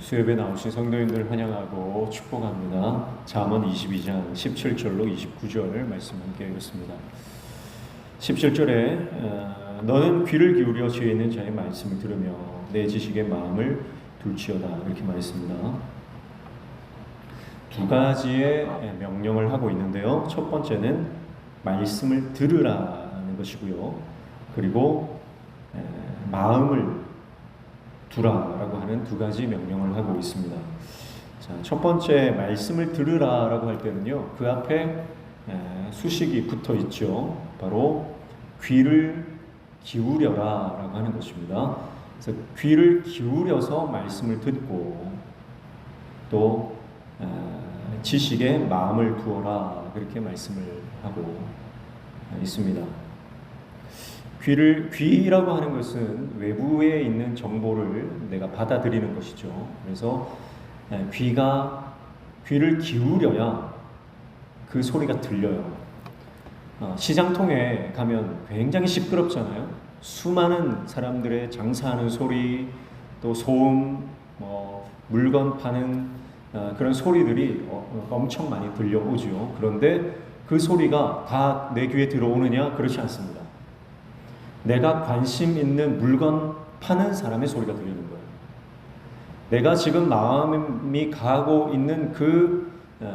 수협에 나오신 성도님들 환영하고 축복합니다. 잠언 22장 17절로 29절 말씀 함께 읽었습니다. 17절에 너는 귀를 기울여 지혜 있는 자의 말씀을 들으며 내 지식의 마음을 둘지어다 이렇게 말했습니다. 두 가지의 명령을 하고 있는데요. 첫 번째는 말씀을 들으라는 것이고요. 그리고 마음을 두라라고 하는 두 가지 명령을 하고 있습니다. 자, 첫 번째 말씀을 들으라라고 할 때는요, 그 앞에 수식이 붙어 있죠. 바로 귀를 기울여라라고 하는 것입니다. 그래서 귀를 기울여서 말씀을 듣고 또 지식에 마음을 두어라 그렇게 말씀을 하고 있습니다. 귀라고 하는 것은 외부에 있는 정보를 내가 받아들이는 것이죠. 그래서 귀를 기울여야 그 소리가 들려요. 시장통에 가면 굉장히 시끄럽잖아요. 수많은 사람들의 장사하는 소리, 또 소음, 물건 파는 그런 소리들이 엄청 많이 들려오죠. 그런데 그 소리가 다 내 귀에 들어오느냐? 그렇지 않습니다. 내가 관심 있는 물건 파는 사람의 소리가 들리는 거예요. 내가 지금 마음이 가고 있는 그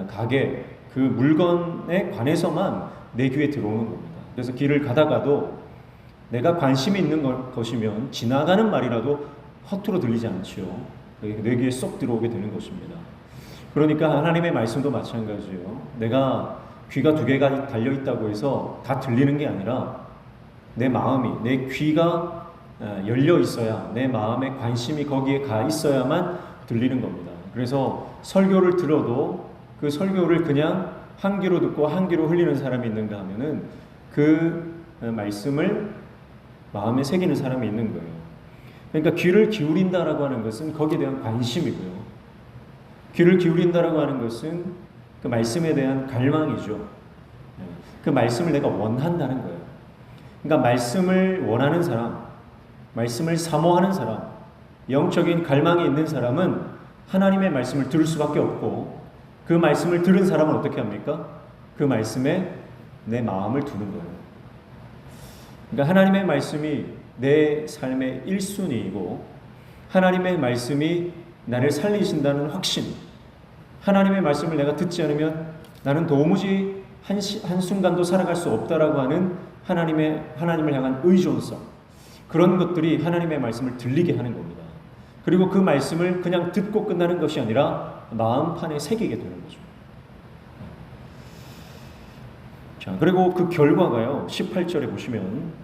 가게, 그 물건에 관해서만 내 귀에 들어오는 겁니다. 그래서 길을 가다가도 내가 관심이 있는 것이면 지나가는 말이라도 허투루 들리지 않지요. 내 귀에 쏙 들어오게 되는 것입니다. 그러니까 하나님의 말씀도 마찬가지예요. 내가 귀가 두 개가 달려있다고 해서 다 들리는 게 아니라 내 마음이, 내 귀가 열려 있어야, 내 마음의 관심이 거기에 가 있어야만 들리는 겁니다. 그래서 설교를 들어도 그 설교를 그냥 한 귀로 듣고 한 귀로 흘리는 사람이 있는가 하면은 그 말씀을 마음에 새기는 사람이 있는 거예요. 그러니까 귀를 기울인다라고 하는 것은 거기에 대한 관심이고요. 귀를 기울인다라고 하는 것은 그 말씀에 대한 갈망이죠. 그 말씀을 내가 원한다는 거예요. 그러니까 말씀을 원하는 사람, 말씀을 사모하는 사람, 영적인 갈망이 있는 사람은 하나님의 말씀을 들을 수밖에 없고, 그 말씀을 들은 사람은 어떻게 합니까? 그 말씀에 내 마음을 두는 거예요. 그러니까 하나님의 말씀이 내 삶의 1순위이고 하나님의 말씀이 나를 살리신다는 확신, 하나님의 말씀을 내가 듣지 않으면 나는 도무지 한순간도 살아갈 수 없다라고 하는 하나님을 향한 의존성, 그런 것들이 하나님의 말씀을 들리게 하는 겁니다. 그리고 그 말씀을 그냥 듣고 끝나는 것이 아니라 마음판에 새기게 되는 거죠. 자, 그리고 그 결과가요, 18절에 보시면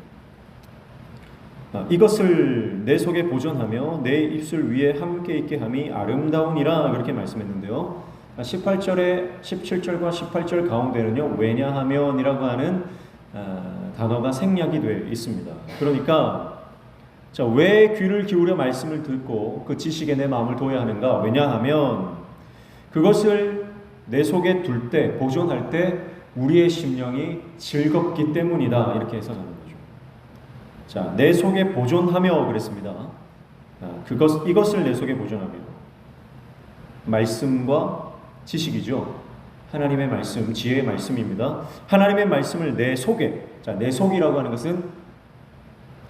이것을 내 속에 보존하며 내 입술 위에 함께 있게 함이 아름다우니라 그렇게 말씀했는데요. 17절과 18절 가운데는요, 왜냐하면이라고 하는 단어가 생략이 되어 있습니다. 그러니까 자, 왜 귀를 기울여 말씀을 듣고 그 지식에 내 마음을 둬야 하는가? 왜냐하면 그것을 내 속에 둘 때, 보존할 때 우리의 심령이 즐겁기 때문이다 이렇게 해석하는 거죠. 자, 내 속에 보존하며 그랬습니다. 이것을 내 속에 보존하며, 말씀과 지식이죠. 하나님의 말씀, 지혜의 말씀입니다. 하나님의 말씀을 내 속에, 자, 내 속이라고 하는 것은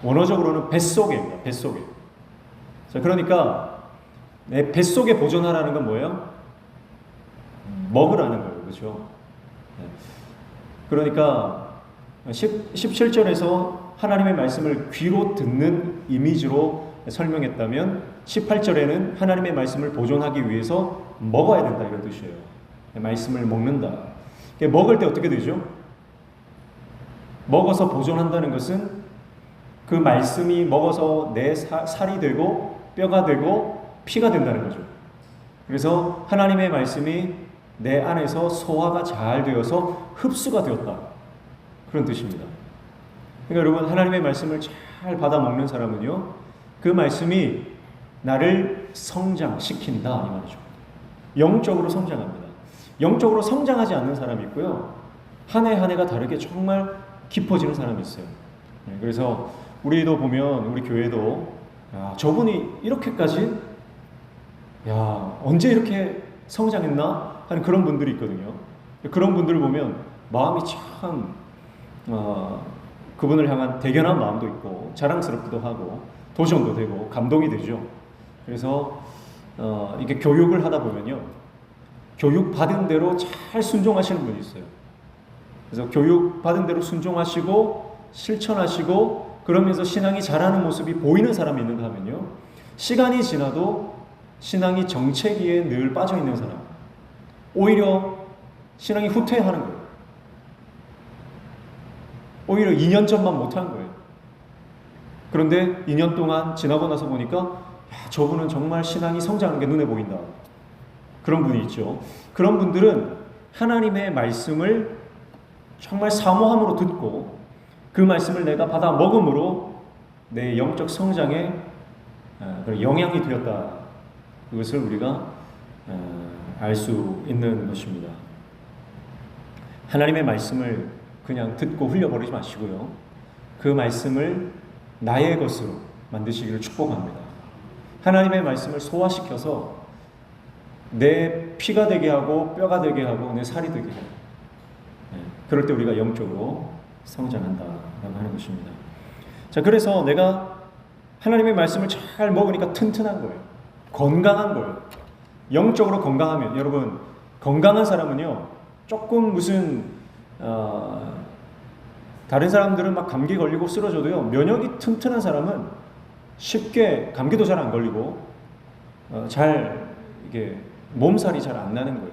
원어적으로는 뱃속에입니다. 뱃속에. 자, 그러니까 내 뱃속에 보존하라는 건 뭐예요? 먹으라는 거예요. 그렇죠? 그러니까 17절에서 하나님의 말씀을 귀로 듣는 이미지로 설명했다면 18절에는 하나님의 말씀을 보존하기 위해서 먹어야 된다 이런 뜻이에요. 말씀을 먹는다. 먹을 때 어떻게 되죠? 먹어서 보존한다는 것은 그 말씀이 먹어서 내 살이 되고 뼈가 되고 피가 된다는 거죠. 그래서 하나님의 말씀이 내 안에서 소화가 잘 되어서 흡수가 되었다. 그런 뜻입니다. 그러니까 여러분, 하나님의 말씀을 잘 받아 먹는 사람은요, 그 말씀이 나를 성장시킨다 이 말이죠. 영적으로 성장합니다. 영적으로 성장하지 않는 사람이 있고요, 한 해 한 해가 다르게 정말 깊어지는 사람이 있어요. 그래서 우리도 보면 우리 교회도 저분이 이렇게까지 야, 언제 이렇게 성장했나 하는 그런 분들이 있거든요. 그런 분들을 보면 마음이 참 그분을 향한 대견한 마음도 있고 자랑스럽기도 하고 도전도 되고 감동이 되죠. 그래서 이게 교육을 하다 보면요, 교육 받은 대로 잘 순종하시는 분이 있어요. 그래서 교육 받은 대로 순종하시고 실천하시고 그러면서 신앙이 자라는 모습이 보이는 사람이 있는가 하면요, 시간이 지나도 신앙이 정체기에 늘 빠져 있는 사람, 오히려 신앙이 후퇴하는 거예요. 오히려 2년 전만 못한 거예요. 그런데 2년 동안 지나고 나서 보니까 야, 저분은 정말 신앙이 성장하는 게 눈에 보인다. 그런 분이 있죠. 그런 분들은 하나님의 말씀을 정말 사모함으로 듣고 그 말씀을 내가 받아 먹음으로 내 영적 성장에 영향이 되었다. 그것을 우리가 알 수 있는 것입니다. 하나님의 말씀을 그냥 듣고 흘려버리지 마시고요, 그 말씀을 나의 것으로 만드시기를 축복합니다. 하나님의 말씀을 소화시켜서 내 피가 되게 하고 뼈가 되게 하고 내 살이 되게 해요. 그럴 때 우리가 영적으로 성장한다라고 하는 것입니다. 자, 그래서 내가 하나님의 말씀을 잘 먹으니까 튼튼한 거예요. 건강한 거예요. 영적으로 건강하면, 여러분, 건강한 사람은요, 조금 무슨 다른 사람들은 막 감기 걸리고 쓰러져도요, 면역이 튼튼한 사람은 쉽게 감기도 잘 안 걸리고 잘 이게 몸살이 잘 안 나는 거예요.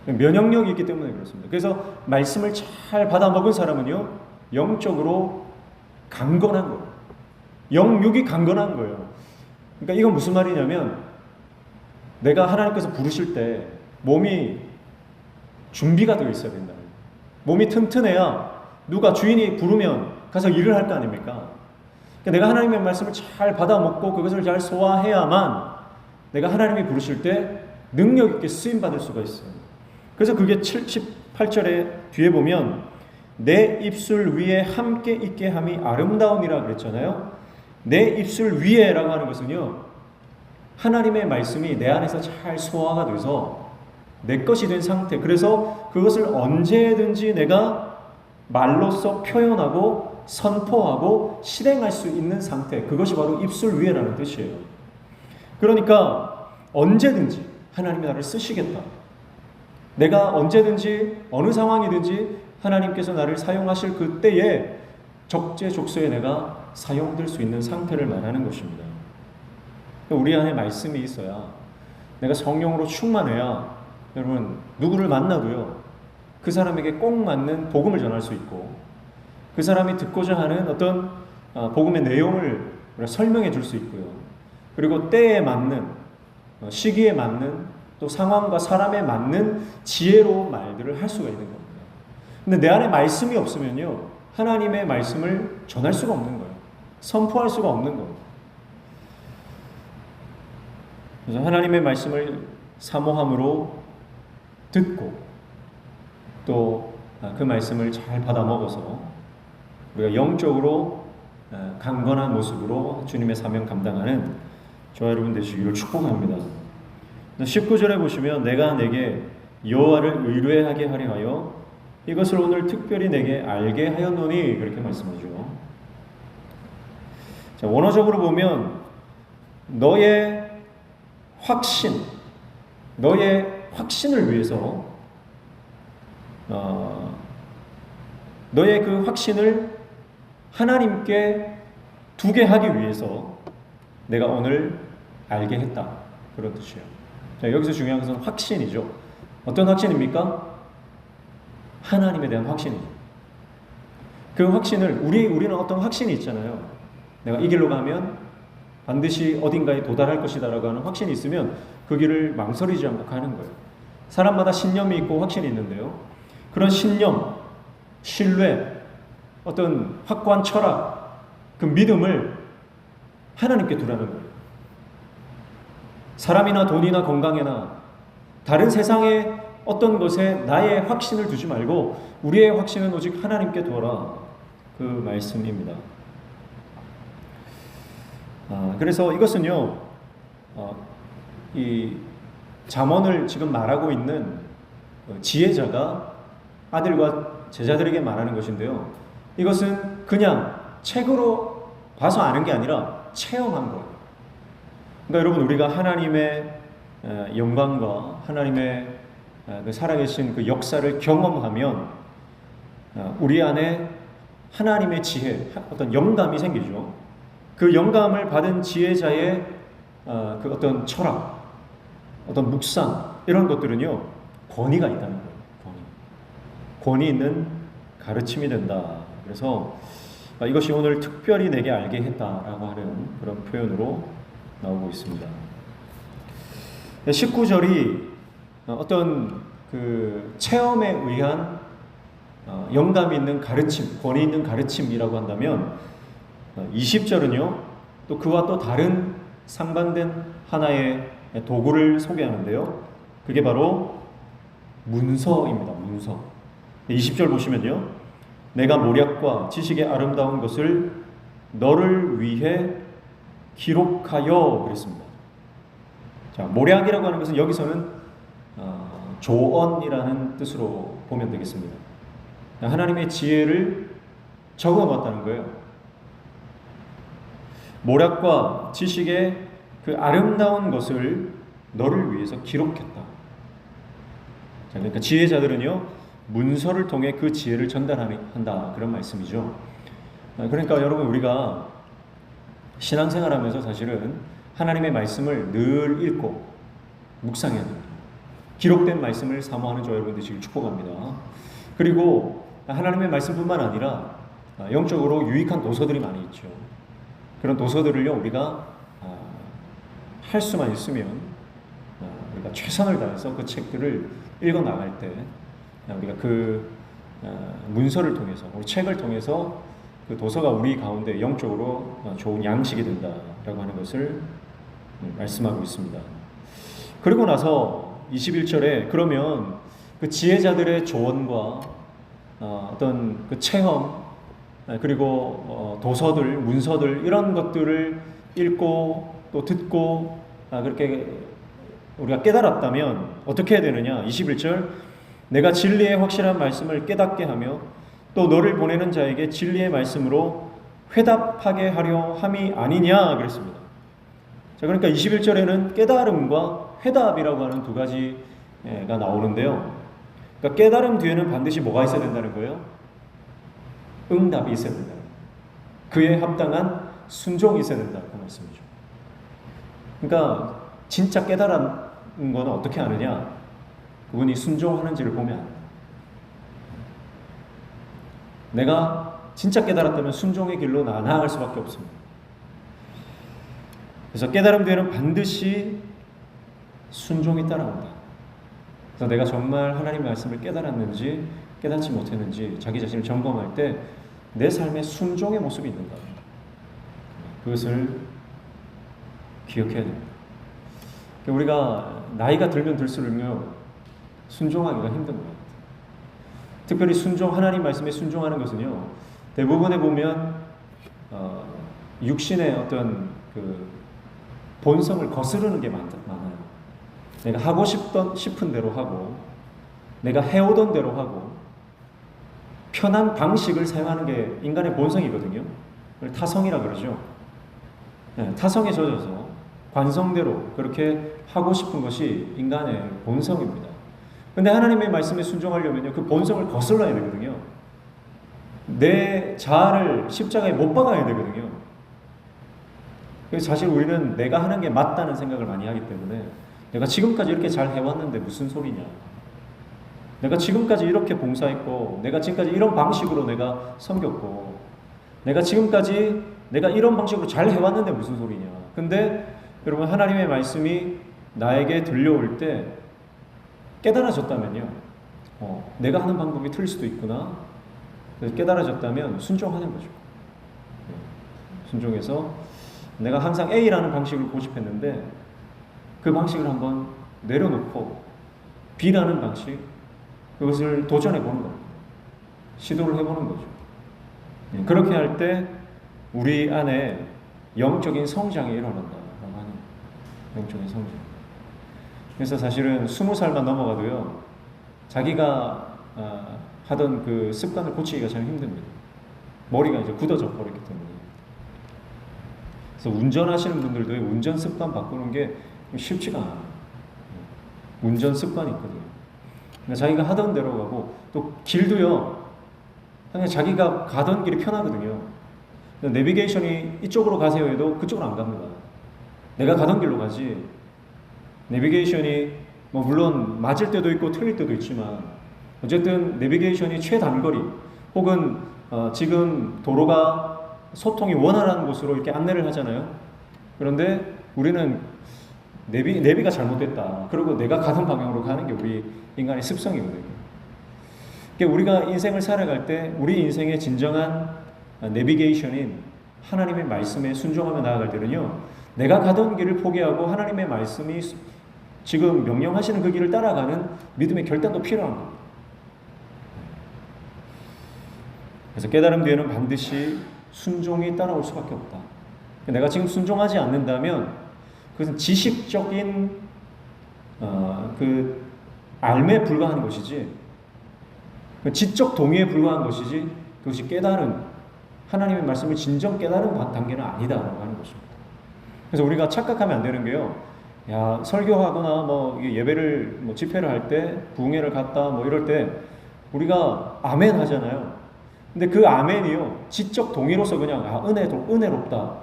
면역력이 있기 때문에 그렇습니다. 그래서 말씀을 잘 받아 먹은 사람은요, 영적으로 강건한 거예요. 영육이 강건한 거예요. 그러니까 이건 무슨 말이냐면, 내가 하나님께서 부르실 때 몸이 준비가 되어 있어야 된다. 몸이 튼튼해야 누가 주인이 부르면 가서 일을 할 거 아닙니까? 그러니까 내가 하나님의 말씀을 잘 받아 먹고 그것을 잘 소화해야만 내가 하나님이 부르실 때 능력 있게 쓰임 받을 수가 있어요. 그래서 그게 78절에 뒤에 보면 내 입술 위에 함께 있게 함이 아름다움이라 그랬잖아요. 내 입술 위에라고 하는 것은요, 하나님의 말씀이 내 안에서 잘 소화가 돼서 내 것이 된 상태, 그래서 그것을 언제든지 내가 말로써 표현하고 선포하고 실행할 수 있는 상태, 그것이 바로 입술 위에라는 뜻이에요. 그러니까 언제든지 하나님이 나를 쓰시겠다, 내가 언제든지 어느 상황이든지 하나님께서 나를 사용하실 그때에 적재적소에 내가 사용될 수 있는 상태를 말하는 것입니다. 우리 안에 말씀이 있어야, 내가 성령으로 충만해야, 여러분, 누구를 만나도요, 그 사람에게 꼭 맞는 복음을 전할 수 있고, 그 사람이 듣고자 하는 어떤 복음의 내용을 설명해 줄 수 있고요, 그리고 때에 맞는, 시기에 맞는, 또 상황과 사람에 맞는 지혜로운 말들을 할 수가 있는 겁니다. 근데 내 안에 말씀이 없으면요, 하나님의 말씀을 전할 수가 없는 거예요. 선포할 수가 없는 겁니다. 그래서 하나님의 말씀을 사모함으로 듣고 또 그 말씀을 잘 받아 먹어서 우리가 영적으로 강건한 모습으로 주님의 사명 감당하는 저와 여러분 되시기를 축복합니다. 19절에 보시면 내가 내게 여호와를 의뢰하게 하려 하여 이것을 오늘 특별히 내게 알게 하였노니, 그렇게 말씀하죠. 자, 원어적으로 보면 너의 확신을 위해서, 너의 그 확신을 하나님께 두게 하기 위해서 내가 오늘 알게 했다, 그런 뜻이에요. 자, 여기서 중요한 것은 확신이죠. 어떤 확신입니까? 하나님에 대한 확신이죠. 그 확신을 우리는 어떤 확신이 있잖아요. 내가 이 길로 가면 반드시 어딘가에 도달할 것이다라고 하는 확신이 있으면 그 길을 망설이지 않고 가는 거예요. 사람마다 신념이 있고 확신이 있는데요, 그런 신념, 신뢰, 어떤 확고한 철학, 그 믿음을 하나님께 두라는 거예요. 사람이나 돈이나 건강이나 다른 세상의 어떤 것에 나의 확신을 두지 말고 우리의 확신은 오직 하나님께 두어라, 그 말씀입니다. 그래서 이것은요, 이 잠언을 지금 말하고 있는 지혜자가 아들과 제자들에게 말하는 것인데요. 이것은 그냥 책으로 봐서 아는 게 아니라 체험한 거예요. 그러니까 여러분, 우리가 하나님의 영광과 하나님의 그 살아계신 그 역사를 경험하면 우리 안에 하나님의 지혜, 어떤 영감이 생기죠. 그 영감을 받은 지혜자의 그 어떤 철학, 어떤 묵상, 이런 것들은요, 권위가 있다는 거예요. 권위 있는 가르침이 된다. 그래서 이것이 오늘 특별히 내게 알게 했다라고 하는 그런 표현으로 나오고 있습니다. 19절이 어떤 그 체험에 의한 영감 있는 가르침, 권위 있는 가르침이라고 한다면 20절은요, 또 그와 또 다른 상반된 하나의 도구를 소개하는데요. 그게 바로 문서입니다. 문서. 20절 보시면요, 내가 모략과 지식의 아름다운 것을 너를 위해 기록하여 그랬습니다. 자, 모략이라고 하는 것은 여기서는 조언이라는 뜻으로 보면 되겠습니다. 하나님의 지혜를 적어놨다는 거예요. 모략과 지식의 그 아름다운 것을 너를 위해서 기록했다. 자, 그러니까 지혜자들은요, 문서를 통해 그 지혜를 전달한다, 그런 말씀이죠. 그러니까 여러분, 우리가 신앙생활하면서 사실은 하나님의 말씀을 늘 읽고 묵상해야 됩니다. 기록된 말씀을 사모하는 저 여러분 되시길 축복합니다. 그리고 하나님의 말씀뿐만 아니라 영적으로 유익한 도서들이 많이 있죠. 그런 도서들을요, 우리가 할 수만 있으면 우리가 최선을 다해서 그 책들을 읽어 나갈 때 우리가 그 문서를 통해서, 우리 책을 통해서 그 도서가 우리 가운데 영적으로 좋은 양식이 된다라고 하는 것을 말씀하고 있습니다. 그리고 나서 21절에 그러면 그 지혜자들의 조언과 어떤 그 체험, 그리고 도서들, 문서들, 이런 것들을 읽고 또 듣고 그렇게 우리가 깨달았다면 어떻게 해야 되느냐? 21절, 내가 진리의 확실한 말씀을 깨닫게 하며 또 너를 보내는 자에게 진리의 말씀으로 회답하게 하려 함이 아니냐 그랬습니다. 자, 그러니까 21절에는 깨달음과 회답이라고 하는 두 가지가 나오는데요. 그러니까 깨달음 뒤에는 반드시 뭐가 있어야 된다는 거예요? 응답이 있어야 된다. 그에 합당한 순종이 있어야 된다, 그 말씀이죠. 그러니까 진짜 깨달은 거는 어떻게 아느냐? 그분이 순종하는지를 보면 합니다. 내가 진짜 깨달았다면 순종의 길로 나아갈 수밖에 없습니다. 그래서 깨달음 뒤에는 반드시 순종이 따라온다. 그래서 내가 정말 하나님의 말씀을 깨달았는지 깨닫지 못했는지 자기 자신을 점검할 때 내 삶에 순종의 모습이 있는가, 그것을 기억해야 됩니다. 우리가 나이가 들면 들수록요, 순종하기가 힘든 것 같아요. 특별히 하나님 말씀에 순종하는 것은요, 대부분에 보면 육신의 어떤 그 본성을 거스르는 게 많아요. 내가 하고 싶은 대로 하고, 내가 해오던 대로 하고, 편한 방식을 사용하는 게 인간의 본성이거든요. 그걸 타성이라 그러죠. 네, 타성에 젖어서 관성대로 그렇게 하고 싶은 것이 인간의 본성입니다. 근데 하나님의 말씀에 순종하려면요, 그 본성을 거슬러야 되거든요. 내 자아를 십자가에 못 박아야 되거든요. 그래서 사실 우리는 내가 하는 게 맞다는 생각을 많이 하기 때문에 내가 지금까지 이렇게 잘 해왔는데 무슨 소리냐, 내가 지금까지 이렇게 봉사했고, 내가 지금까지 이런 방식으로 내가 섬겼고, 내가 지금까지 내가 이런 방식으로 잘 해왔는데 무슨 소리냐. 근데 여러분, 하나님의 말씀이 나에게 들려올 때 깨달아졌다면요, 내가 하는 방법이 틀릴 수도 있구나. 그래서 깨달아졌다면 순종하는 거죠. 순종해서 내가 항상 A라는 방식을 고집했는데 그 방식을 한번 내려놓고 B라는 방식, 그것을 도전해 보는 겁니다. 시도를 해보는 거죠. 그렇게 할 때 우리 안에 영적인 성장이 일어난다라고 하는, 영적인 성장. 그래서 사실은 20살만 넘어가도요, 자기가 하던 그 습관을 고치기가 참 힘듭니다. 머리가 이제 굳어져 버렸기 때문에. 그래서 운전하시는 분들도 운전 습관 바꾸는 게 쉽지가 않아요. 운전 습관이 있거든요. 그러니까 자기가 하던 대로 가고, 또 길도요, 그냥 자기가 가던 길이 편하거든요. 내비게이션이 이쪽으로 가세요 해도 그쪽으로 안 갑니다. 내가 가던 길로 가지. 내비게이션이 뭐 물론 맞을 때도 있고 틀릴 때도 있지만, 어쨌든 내비게이션이 최단거리 혹은 지금 도로가 소통이 원활한 곳으로 이렇게 안내를 하잖아요. 그런데 우리는 내비가 잘못됐다, 그리고 내가 가던 방향으로 가는 게 우리 인간의 습성이거든요. 그러니까 우리가 인생을 살아갈 때 우리 인생의 진정한 내비게이션인 하나님의 말씀에 순종하며 나아갈 때는요, 내가 가던 길을 포기하고 하나님의 말씀이 지금 명령하시는 그 길을 따라가는 믿음의 결단도 필요한 겁니다. 그래서 깨달음 뒤에는 반드시 순종이 따라올 수밖에 없다. 내가 지금 순종하지 않는다면 그것은 지식적인 그 알매에 불과한 것이지, 지적 동의에 불과한 것이지, 그것이 깨달은 하나님의 말씀을 진정 깨달은 단계는 아니다라고 하는 것입니다. 그래서 우리가 착각하면 안 되는 게요, 야, 설교하거나 뭐 예배를 뭐 집회를 할 때 부흥회를 갔다 뭐 이럴 때 우리가 아멘 하잖아요. 근데 그 아멘이요, 지적 동의로서 그냥 은혜롭다,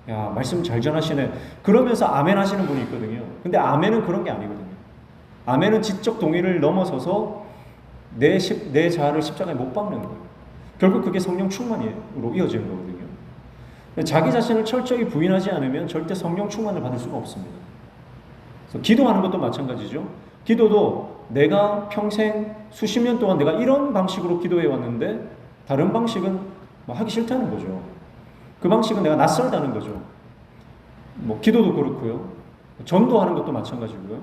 야, 말씀 잘 전하시네, 그러면서 아멘 하시는 분이 있거든요. 근데 아멘은 그런 게 아니거든요. 아멘은 지적 동의를 넘어서서 내 자아를 십자가에 못 박는 거예요. 결국 그게 성령 충만으로 이어지는 거거든요. 자기 자신을 철저히 부인하지 않으면 절대 성령 충만을 받을 수가 없습니다. 그래서 기도하는 것도 마찬가지죠. 기도도 내가 평생 수십 년 동안 내가 이런 방식으로 기도해 왔는데 다른 방식은 하기 싫다는 거죠. 그 방식은 내가 낯설다는 거죠. 뭐 기도도 그렇고요, 전도하는 것도 마찬가지고요.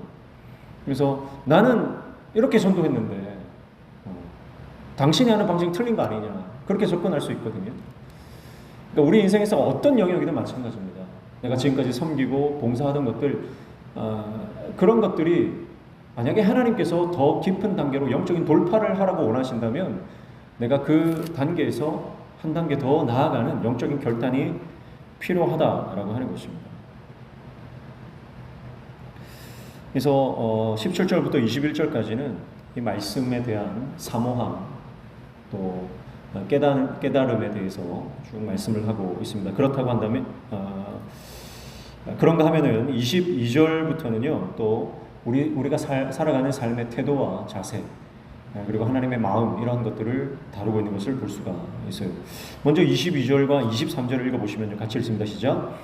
그래서 나는 이렇게 전도했는데 당신이 하는 방식이 틀린 거 아니냐, 그렇게 접근할 수 있거든요. 그러니까 우리 인생에서 어떤 영역이든 마찬가지입니다. 내가 지금까지 섬기고 봉사하던 것들, 그런 것들이 만약에 하나님께서 더 깊은 단계로 영적인 돌파를 하라고 원하신다면 내가 그 단계에서 한 단계 더 나아가는 영적인 결단이 필요하다라고 하는 것입니다. 그래서 17절부터 21절까지는 이 말씀에 대한 사모함, 또 깨달음에 대해서 쭉 말씀을 하고 있습니다. 그렇다고 한다면 그런가 하면은 22절부터는요, 또 우리가 살아가는 삶의 태도와 자세, 그리고 하나님의 마음, 이러한 것들을 다루고 있는 것을 볼 수가 있어요. 먼저 22절과 23절을 읽어보시면 같이 읽습니다. 시작.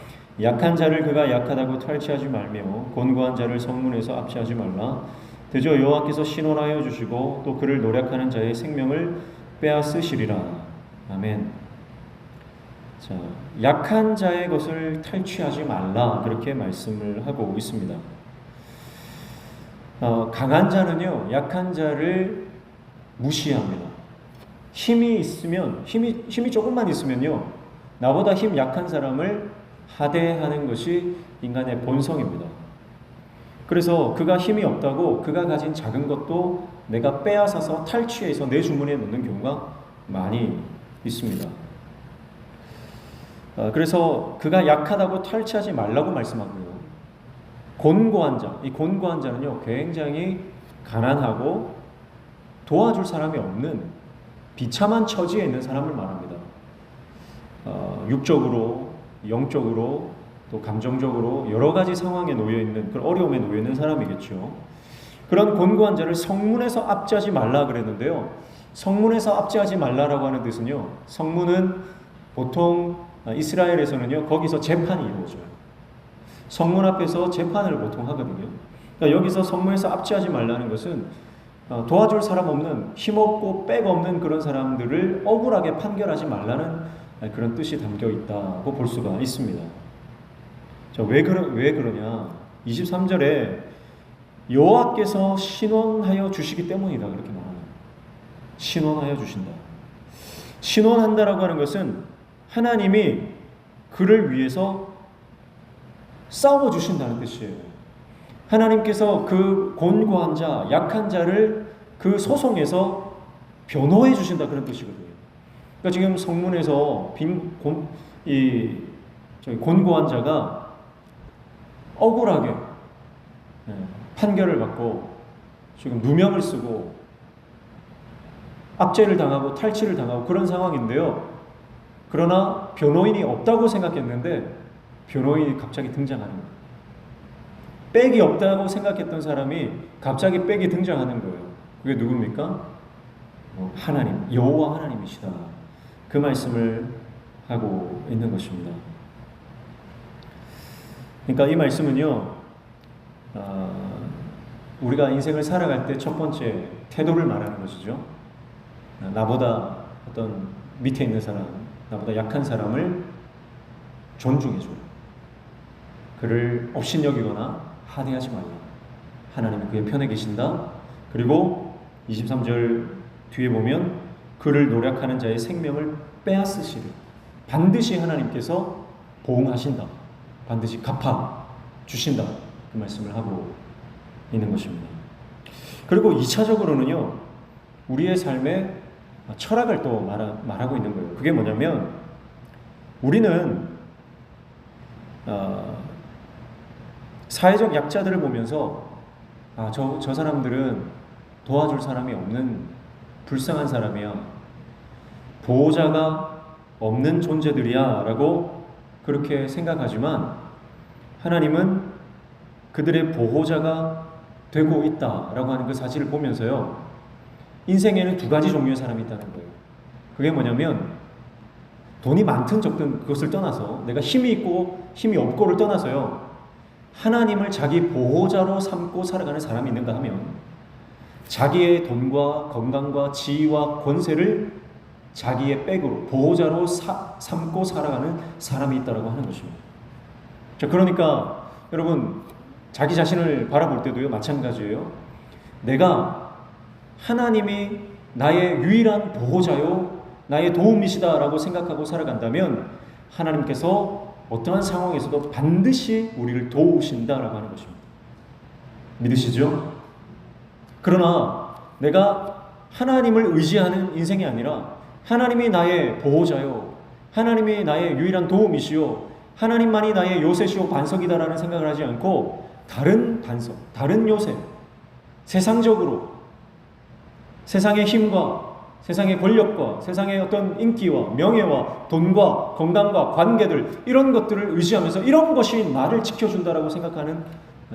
약한 자를 그가 약하다고 탈취하지 말며 곤고한 자를 성문에서 압제하지 말라. 대저 여호와께서 신원하여 주시고 또 그를 노력하는 자의 생명을 빼앗으시리라. 아멘. 자, 약한 자의 것을 탈취하지 말라, 그렇게 말씀을 하고 있습니다. 강한 자는요, 약한 자를 무시합니다. 힘이 있으면, 힘이 조금만 있으면요, 나보다 힘 약한 사람을 하대하는 것이 인간의 본성입니다. 그래서 그가 힘이 없다고 그가 가진 작은 것도 내가 빼앗아서 탈취해서 내 주머니에 넣는 경우가 많이 있습니다. 그래서 그가 약하다고 탈취하지 말라고 말씀하고요. 곤고한 자, 이 곤고한 자는요, 굉장히 가난하고 도와줄 사람이 없는 비참한 처지에 있는 사람을 말합니다. 육적으로, 영적으로, 또 감정적으로 여러 가지 상황에 놓여 있는, 그런 어려움에 놓여 있는 사람이겠죠. 그런 곤고한 자를 성문에서 압제하지 말라 그랬는데요. 성문에서 압제하지 말라라고 하는 뜻은요, 성문은 보통 이스라엘에서는요, 거기서 재판이 이루어져요. 성문 앞에서 재판을 보통 하거든요. 그러니까 여기서 성문에서 압제하지 말라는 것은 도와줄 사람 없는, 힘없고 백 없는 그런 사람들을 억울하게 판결하지 말라는 그런 뜻이 담겨 있다고 볼 수가 있습니다. 자, 왜 그러냐? 23절에 여호와께서 신원하여 주시기 때문이다, 그렇게 말합니다. 신원하여 주신다. 신원한다라고 하는 것은 하나님이 그를 위해서 싸워 주신다는 뜻이에요. 하나님께서 그 곤고한 자, 약한 자를 그 소송에서 변호해 주신다, 그런 뜻이거든요. 그러니까 지금 성문에서 곤고한 자가 억울하게 판결을 받고 지금 누명을 쓰고 압제를 당하고 탈취를 당하고 그런 상황인데요. 그러나 변호인이 없다고 생각했는데 변호인이 갑자기 등장하는 거예요. 백이 없다고 생각했던 사람이 갑자기 백이 등장하는 거예요. 그게 누굽니까? 하나님, 여호와 하나님이시다. 그 말씀을 하고 있는 것입니다. 그러니까 이 말씀은요, 우리가 인생을 살아갈 때 첫 번째 태도를 말하는 것이죠. 나보다 어떤 밑에 있는 사람, 나보다 약한 사람을 존중해줘라. 그를 업신여기거나 하대하지 말라. 하나님은 그의 편에 계신다. 그리고 23절 뒤에 보면 그를 노력하는 자의 생명을 빼앗으시리. 반드시 하나님께서 보응하신다. 반드시 갚아 주신다. 그 말씀을 하고 있는 것입니다. 그리고 2차적으로는요, 우리의 삶에 철학을 또 말하고 있는 거예요. 그게 뭐냐면, 우리는 사회적 약자들을 보면서 저 사람들은 도와줄 사람이 없는 불쌍한 사람이야, 보호자가 없는 존재들이야 라고 그렇게 생각하지만, 하나님은 그들의 보호자가 되고 있다라고 하는 그 사실을 보면서요, 인생에는 두 가지 종류의 사람이 있다는 거예요. 그게 뭐냐면, 돈이 많든 적든 그것을 떠나서, 내가 힘이 있고 힘이 없고를 떠나서요, 하나님을 자기 보호자로 삼고 살아가는 사람이 있는가 하면, 자기의 돈과 건강과 지위와 권세를 자기의 백으로, 보호자로 삼고 살아가는 사람이 있다고 하는 것입니다. 자, 그러니까 여러분, 자기 자신을 바라볼 때도요, 마찬가지예요. 내가 하나님이 나의 유일한 보호자요, 나의 도움이시다라고 생각하고 살아간다면, 하나님께서 어떠한 상황에서도 반드시 우리를 도우신다라고 하는 것입니다. 믿으시죠? 그러나 내가 하나님을 의지하는 인생이 아니라, 하나님이 나의 보호자요, 하나님이 나의 유일한 도움이시요, 하나님만이 나의 요새시요 반석이다라는 생각을 하지 않고, 다른 반석, 다른 요새, 세상적으로, 세상의 힘과 세상의 권력과 세상의 어떤 인기와 명예와 돈과 건강과 관계들, 이런 것들을 의지하면서 이런 것이 나를 지켜준다라고 생각하는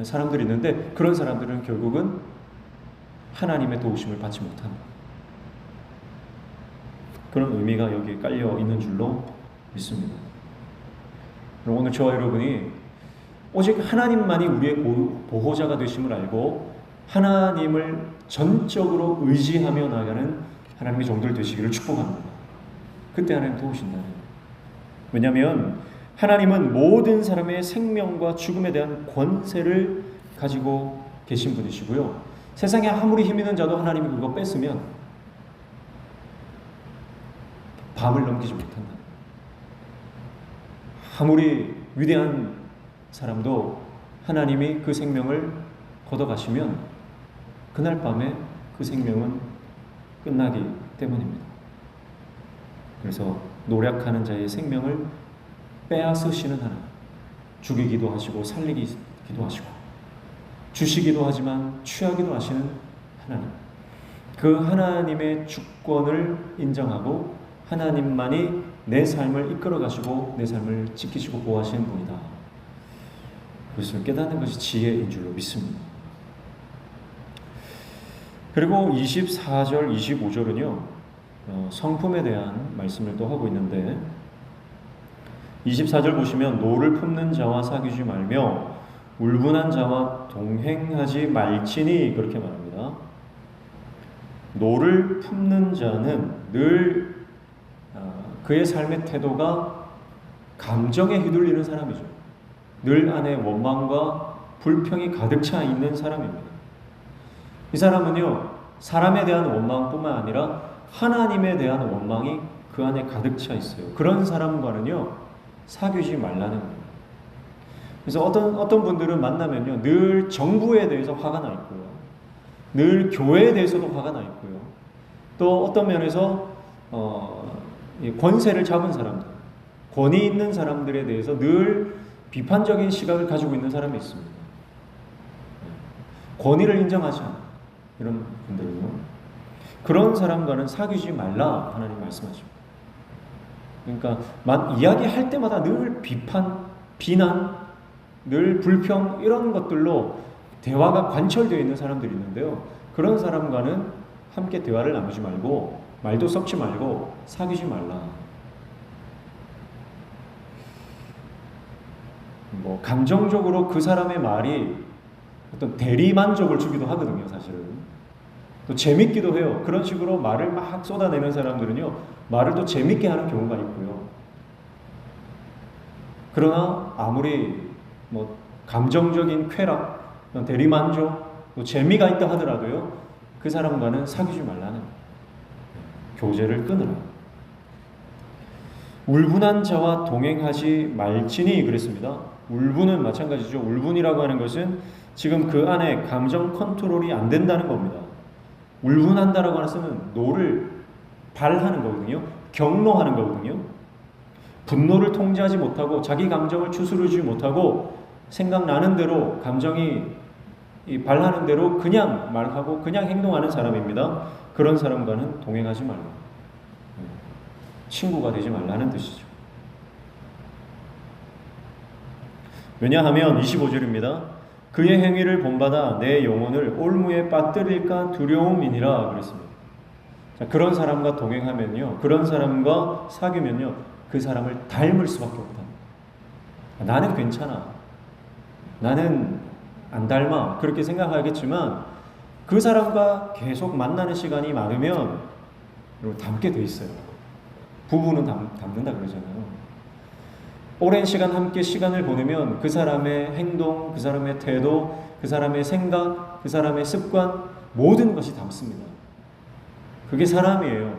사람들이 있는데, 그런 사람들은 결국은 하나님의 도우심을 받지 못한다. 그런 의미가 여기에 깔려 있는 줄로 믿습니다. 그럼 오늘 저와 여러분이 오직 하나님만이 우리의 보호자가 되심을 알고 하나님을 전적으로 의지하며 나가는 하나님의 종들 되시기를 축복합니다. 그때 하나님 도우신다는. 왜냐하면 하나님은 모든 사람의 생명과 죽음에 대한 권세를 가지고 계신 분이시고요, 세상에 아무리 힘 있는 자도 하나님이 그거 뺐으면 밤을 넘기지 못한다. 아무리 위대한 사람도 하나님이 그 생명을 걷어가시면 그날 밤에 그 생명은 끝나기 때문입니다. 그래서 노력하는 자의 생명을 빼앗으시는 하나님, 죽이기도 하시고 살리기도 하시고 주시기도 하지만 취하기도 하시는 하나님, 그 하나님의 주권을 인정하고 하나님만이 내 삶을 이끌어 가시고 내 삶을 지키시고 보호하시는 분이다. 그것을 깨닫는 것이 지혜인 줄로 믿습니다. 그리고 24절, 25절은요, 성품에 대한 말씀을 또 하고 있는데, 24절 보시면 노를 품는 자와 사귀지 말며 울분한 자와 동행하지 말지니, 그렇게 말합니다. 노를 품는 자는 늘 그의 삶의 태도가 감정에 휘둘리는 사람이죠. 늘 안에 원망과 불평이 가득 차 있는 사람입니다. 이 사람은요, 사람에 대한 원망뿐만 아니라 하나님에 대한 원망이 그 안에 가득 차 있어요. 그런 사람과는요, 사귀지 말라는 거예요. 그래서 어떤 분들은 만나면요, 늘 정부에 대해서 화가 나 있고요, 늘 교회에 대해서도 화가 나 있고요, 또 어떤 면에서 권세를 잡은 사람들, 권위 있는 사람들에 대해서 늘 비판적인 시각을 가지고 있는 사람이 있습니다. 권위를 인정하지 않아 이런 분들은요, 그런 사람과는 사귀지 말라 하나님 말씀하십니다. 그러니까 이야기할 때마다 늘 비판, 비난, 늘 불평 이런 것들로 대화가 관철되어 있는 사람들이 있는데요, 그런 사람과는 함께 대화를 나누지 말고 말도 섞지 말고 사귀지 말라. 뭐 감정적으로 그 사람의 말이 어떤 대리만족을 주기도 하거든요, 사실은. 또 재밌기도 해요. 그런 식으로 말을 막 쏟아내는 사람들은요, 말을 또 재밌게 하는 경우가 있고요. 그러나 아무리 뭐 감정적인 쾌락, 대리만족, 또 재미가 있다 하더라도요, 그 사람과는 사귀지 말라는, 교제를 끊으라. 울분한 자와 동행하지 말지니 그랬습니다. 울분은 마찬가지죠. 울분이라고 하는 것은 지금 그 안에 감정 컨트롤이 안 된다는 겁니다. 울분한다라고 하는 것은 노를 발하는 거거든요. 경노하는 거거든요. 분노를 통제하지 못하고 자기 감정을 추스르지 못하고 생각나는 대로 감정이 발하는 대로 그냥 말하고 그냥 행동하는 사람입니다. 그런 사람과는 동행하지 말라. 친구가 되지 말라는 뜻이죠. 왜냐하면 25절입니다. 그의 행위를 본받아 내 영혼을 올무에 빠뜨릴까 두려움이니라 그랬습니다. 자, 그런 사람과 동행하면요, 그런 사람과 사귀면요, 그 사람을 닮을 수밖에 없다. 나는 괜찮아, 나는 안 닮아, 그렇게 생각하겠지만 그 사람과 계속 만나는 시간이 많으면 닮게 돼 있어요. 부부는 닮는다 그러잖아요. 오랜 시간 함께 시간을 보내면 그 사람의 행동, 그 사람의 태도, 그 사람의 생각, 그 사람의 습관, 모든 것이 닮습니다. 그게 사람이에요.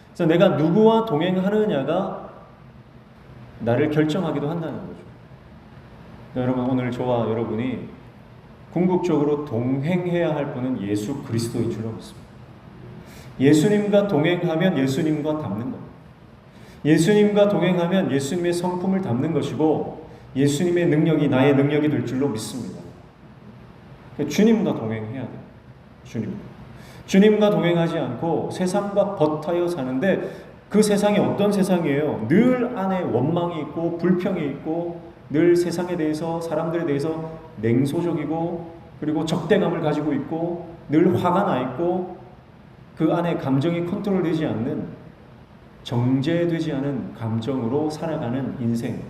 그래서 내가 누구와 동행하느냐가 나를 결정하기도 한다는 거죠. 여러분, 오늘 저와 여러분이 궁극적으로 동행해야 할 분은 예수 그리스도인 줄로 믿습니다. 예수님과 동행하면 예수님과 닮는 겁니다. 예수님과 동행하면 예수님의 성품을 담는 것이고 예수님의 능력이 나의 능력이 될 줄로 믿습니다. 주님과 동행해야 돼요. 주님과 동행하지 않고 세상과 버타여 사는데, 그 세상이 어떤 세상이에요? 늘 안에 원망이 있고 불평이 있고 늘 세상에 대해서, 사람들에 대해서 냉소적이고, 그리고 적대감을 가지고 있고 늘 화가 나 있고, 그 안에 감정이 컨트롤되지 않는, 정제되지 않은 감정으로 살아가는 인생,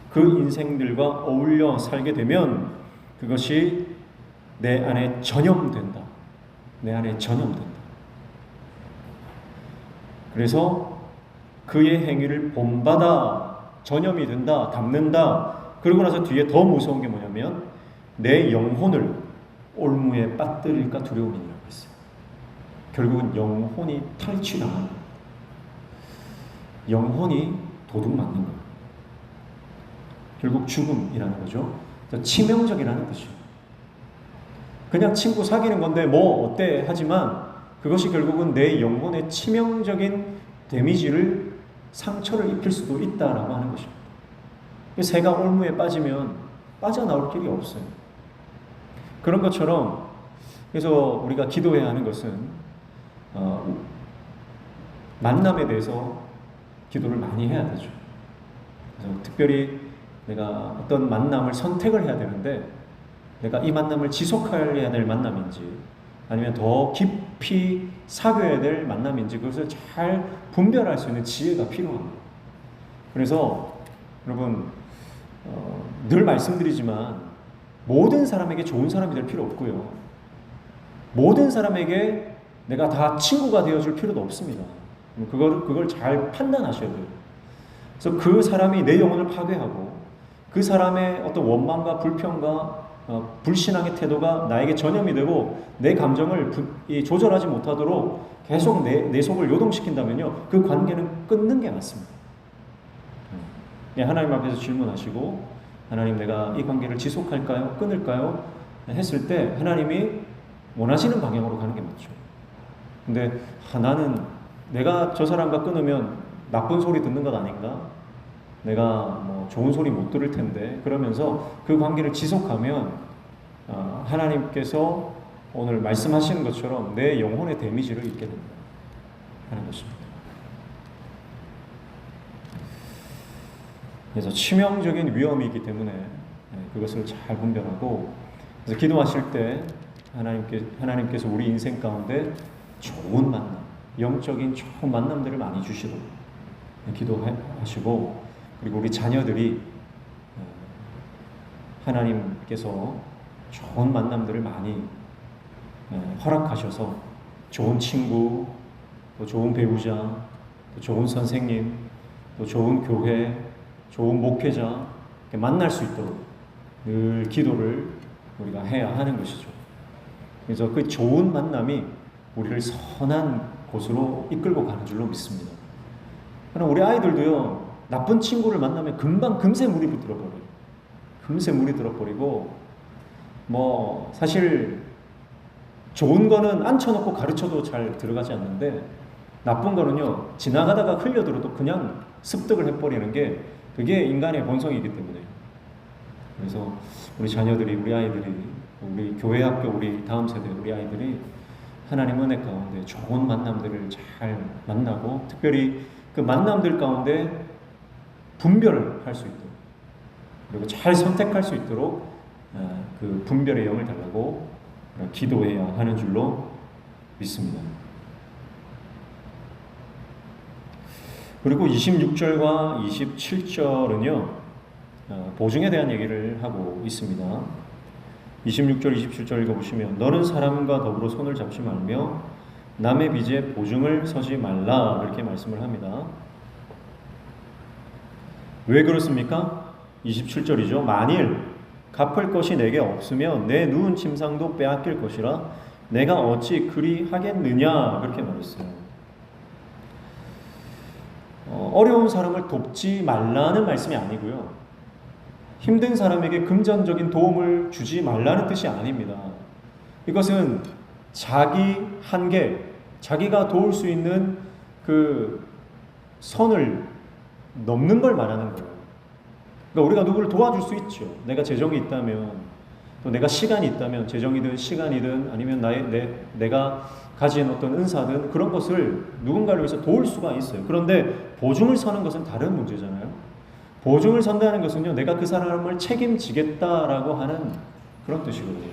그 인생들과 어울려 살게 되면 그것이 내 안에 전염된다. 내 안에 전염된다. 그래서 그의 행위를 본받아 전염이 된다, 닮는다. 그러고 나서 뒤에 더 무서운 게 뭐냐면 내 영혼을 올무에 빠뜨릴까 두려움이라고 했어요. 결국은 영혼이 탈취당하는 거예요. 영혼이 도둑맞는 거예요. 결국 죽음이라는 거죠. 치명적이라는 뜻이에요. 그냥 친구 사귀는 건데 뭐 어때 하지만 그것이 결국은 내 영혼에 치명적인 데미지를, 상처를 입힐 수도 있다라고 하는 것입니다. 새가 올무에 빠지면 빠져나올 길이 없어요. 그런 것처럼, 그래서 우리가 기도해야 하는 것은 만남에 대해서 기도를 많이 해야 되죠. 그래서 특별히 내가 어떤 만남을 선택을 해야 되는데, 내가 이 만남을 지속해야 될 만남인지 아니면 더 깊이 사귀어야 될 만남인지 그것을 잘 분별할 수 있는 지혜가 필요합니다. 그래서 여러분, 늘 말씀드리지만 모든 사람에게 좋은 사람이 될 필요 없고요, 모든 사람에게 내가 다 친구가 되어줄 필요도 없습니다. 그걸 잘 판단하셔야 돼요. 그래서 그 사람이 내 영혼을 파괴하고 그 사람의 어떤 원망과 불평과 불신앙의 태도가 나에게 전염이 되고 내 감정을 조절하지 못하도록 계속 내 속을 요동시킨다면요, 그 관계는 끊는 게 맞습니다. 하나님 앞에서 질문하시고 하나님, 내가 이 관계를 지속할까요? 끊을까요? 했을 때 하나님이 원하시는 방향으로 가는 게 맞죠. 근데 나는 내가 저 사람과 끊으면 나쁜 소리 듣는 것 아닌가? 내가 뭐 좋은 소리 못 들을 텐데, 그러면서 그 관계를 지속하면 하나님께서 오늘 말씀하시는 것처럼 내 영혼의 데미지를 입게 된다 하는 것입니다. 그래서 치명적인 위험이기 때문에 그것을 잘 분별하고, 그래서 기도하실 때 하나님께서 우리 인생 가운데 좋은 만남, 영적인 좋은 만남들을 많이 주시도록 기도하시고, 그리고 우리 자녀들이 하나님께서 좋은 만남들을 많이 허락하셔서 좋은 친구, 또 좋은 배우자, 또 좋은 선생님, 또 좋은 교회, 좋은 목회자 만날 수 있도록 늘 기도를 우리가 해야 하는 것이죠. 그래서 그 좋은 만남이 우리를 선한 곳으로 이끌고 가는 줄로 믿습니다. 그럼 우리 아이들도요, 나쁜 친구를 만나면 금세 물이 들어버려요. 금세 물이 들어버리고, 뭐 사실 좋은 거는 앉혀놓고 가르쳐도 잘 들어가지 않는데, 나쁜 거는요, 지나가다가 흘려들어도 그냥 습득을 해버리는 게 그게 인간의 본성이기 때문에. 그래서 우리 자녀들이, 우리 아이들이, 우리 교회 학교, 우리 다음 세대 우리 아이들이 하나님 은혜 가운데 좋은 만남들을 잘 만나고, 특별히 그 만남들 가운데 분별을 할 수 있도록, 그리고 잘 선택할 수 있도록 그 분별의 영을 달라고 기도해야 하는 줄로 믿습니다. 그리고 26절과 27절은요, 보증에 대한 얘기를 하고 있습니다. 26절, 27절 읽어보시면, 너는 사람과 더불어 손을 잡지 말며 남의 빚에 보증을 서지 말라, 이렇게 말씀을 합니다. 왜 그렇습니까? 27절이죠. 만일 갚을 것이 내게 없으면 내 누운 침상도 빼앗길 것이라 내가 어찌 그리 하겠느냐, 그렇게 말했어요. 어려운 사람을 돕지 말라는 말씀이 아니고요, 힘든 사람에게 금전적인 도움을 주지 말라는 뜻이 아닙니다. 이것은 자기 한계, 자기가 도울 수 있는 그 선을 넘는 걸 말하는 거예요. 그러니까 우리가 누구를 도와줄 수 있죠. 내가 재정이 있다면, 또 내가 시간이 있다면, 재정이든 시간이든 아니면 내가 가진 어떤 은사든 그런 것을 누군가를 위해서 도울 수가 있어요. 그런데 보증을 서는 것은 다른 문제잖아요. 보증을 선다는 것은요, 내가 그 사람을 책임지겠다라고 하는 그런 뜻이거든요.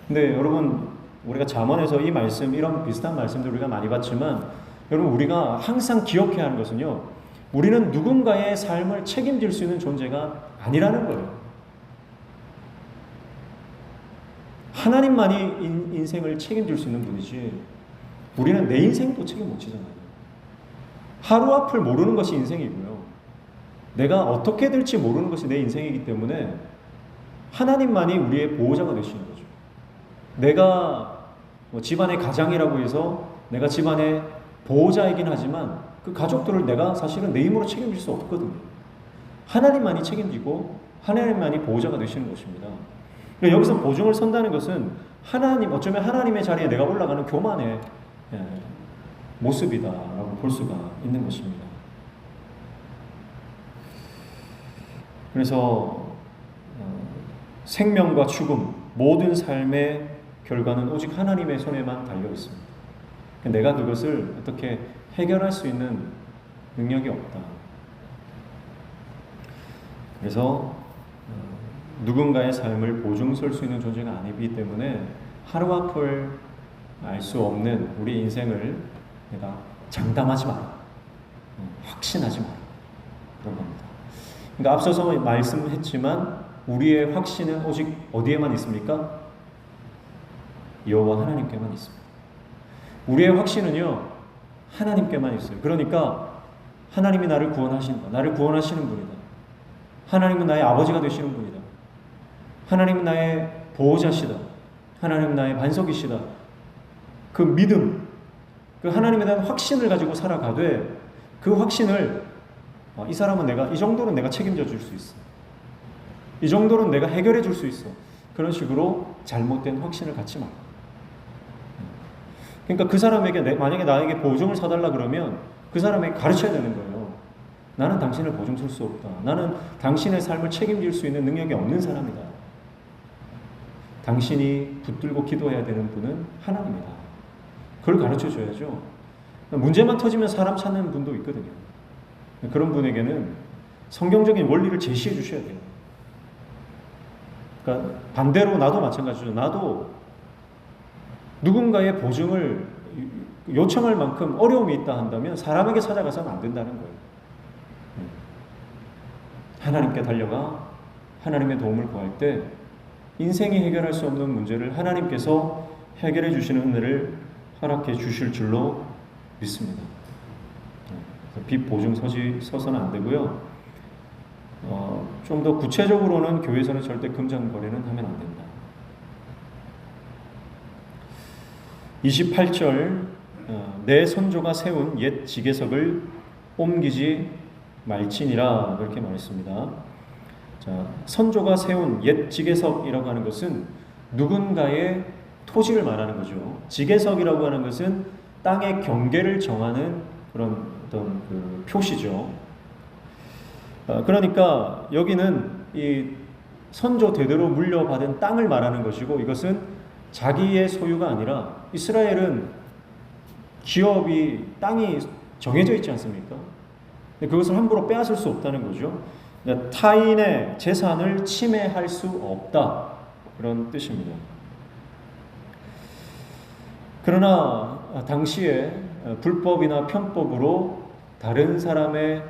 근데 여러분, 우리가 잠언에서 이 말씀, 이런 비슷한 말씀들 우리가 많이 봤지만, 여러분, 우리가 항상 기억해야 하는 것은요, 우리는 누군가의 삶을 책임질 수 있는 존재가 아니라는 거예요. 하나님만이 인생을 책임질 수 있는 분이지, 우리는 내 인생도 책임 못 지잖아요. 하루 앞을 모르는 것이 인생이고요, 내가 어떻게 될지 모르는 것이 내 인생이기 때문에 하나님만이 우리의 보호자가 되시는 거죠. 내가 뭐 집안의 가장이라고 해서 내가 집안의 보호자이긴 하지만 그 가족들을 내가 사실은 내 힘으로 책임질 수 없거든요. 하나님만이 책임지고 하나님만이 보호자가 되시는 것입니다. 그러니까 여기서 보증을 선다는 것은 어쩌면 하나님의 자리에 내가 올라가는 교만의 모습이다라고 볼 수가 있는 것입니다. 그래서 생명과 죽음, 모든 삶의 결과는 오직 하나님의 손에만 달려 있습니다. 내가 그것을 어떻게 해결할 수 있는 능력이 없다. 그래서 누군가의 삶을 보증설 수 있는 존재가 아니기 때문에 하루 앞을 알 수 없는 우리 인생을 내가 장담하지 마라, 확신하지 마라, 그런 겁니다. 그러니까 앞서서 말씀했지만 우리의 확신은 오직 어디에만 있습니까? 여호와 하나님께만 있습니다. 우리의 확신은요, 하나님께만 있어요. 그러니까 하나님이 나를 구원하신다, 나를 구원하시는 분이다, 하나님은 나의 아버지가 되시는 분이다, 하나님은 나의 보호자시다, 하나님은 나의 반석이시다, 그 믿음, 그 하나님에 대한 확신을 가지고 살아가되, 그 확신을 이 사람은 이 정도는 내가 책임져 줄 수 있어, 이 정도는 내가 해결해 줄 수 있어. 그런 식으로 잘못된 확신을 갖지 마. 그러니까 그 사람에게 만약에 나에게 보증을 사달라 그러면 그 사람에게 가르쳐야 되는 거예요. 나는 당신을 보증 쓸 수 없다. 나는 당신의 삶을 책임질 수 있는 능력이 없는 사람이다. 당신이 붙들고 기도해야 되는 분은 하나님이다. 그걸 가르쳐 줘야죠. 문제만 터지면 사람 찾는 분도 있거든요. 그런 분에게는 성경적인 원리를 제시해 주셔야 돼요. 그러니까 반대로 나도 마찬가지죠. 나도 누군가의 보증을 요청할 만큼 어려움이 있다 한다면 사람에게 찾아가서는 안 된다는 거예요. 하나님께 달려가 하나님의 도움을 구할 때 인생이 해결할 수 없는 문제를 하나님께서 해결해 주시는 은혜를 허락해 주실 줄로 믿습니다. 빚 보증 서서는 안 되고요. 좀 더 구체적으로는 교회에서는 절대 금전 거래는 하면 안 된다. 28절 내 선조가 세운 옛 지계석을 옮기지 말지니라 그렇게 말했습니다. 자, 선조가 세운 옛 지계석이라고 하는 것은 누군가의 토지를 말하는 거죠. 지계석이라고 하는 것은 땅의 경계를 정하는 그런 어떤 그 표시죠. 그러니까 여기는 이 선조 대대로 물려받은 땅을 말하는 것이고 이것은 자기의 소유가 아니라 이스라엘은 기업이 땅이 정해져 있지 않습니까? 그것을 함부로 빼앗을 수 없다는 거죠. 타인의 재산을 침해할 수 없다. 그런 뜻입니다. 그러나 당시에 불법이나 편법으로 다른 사람의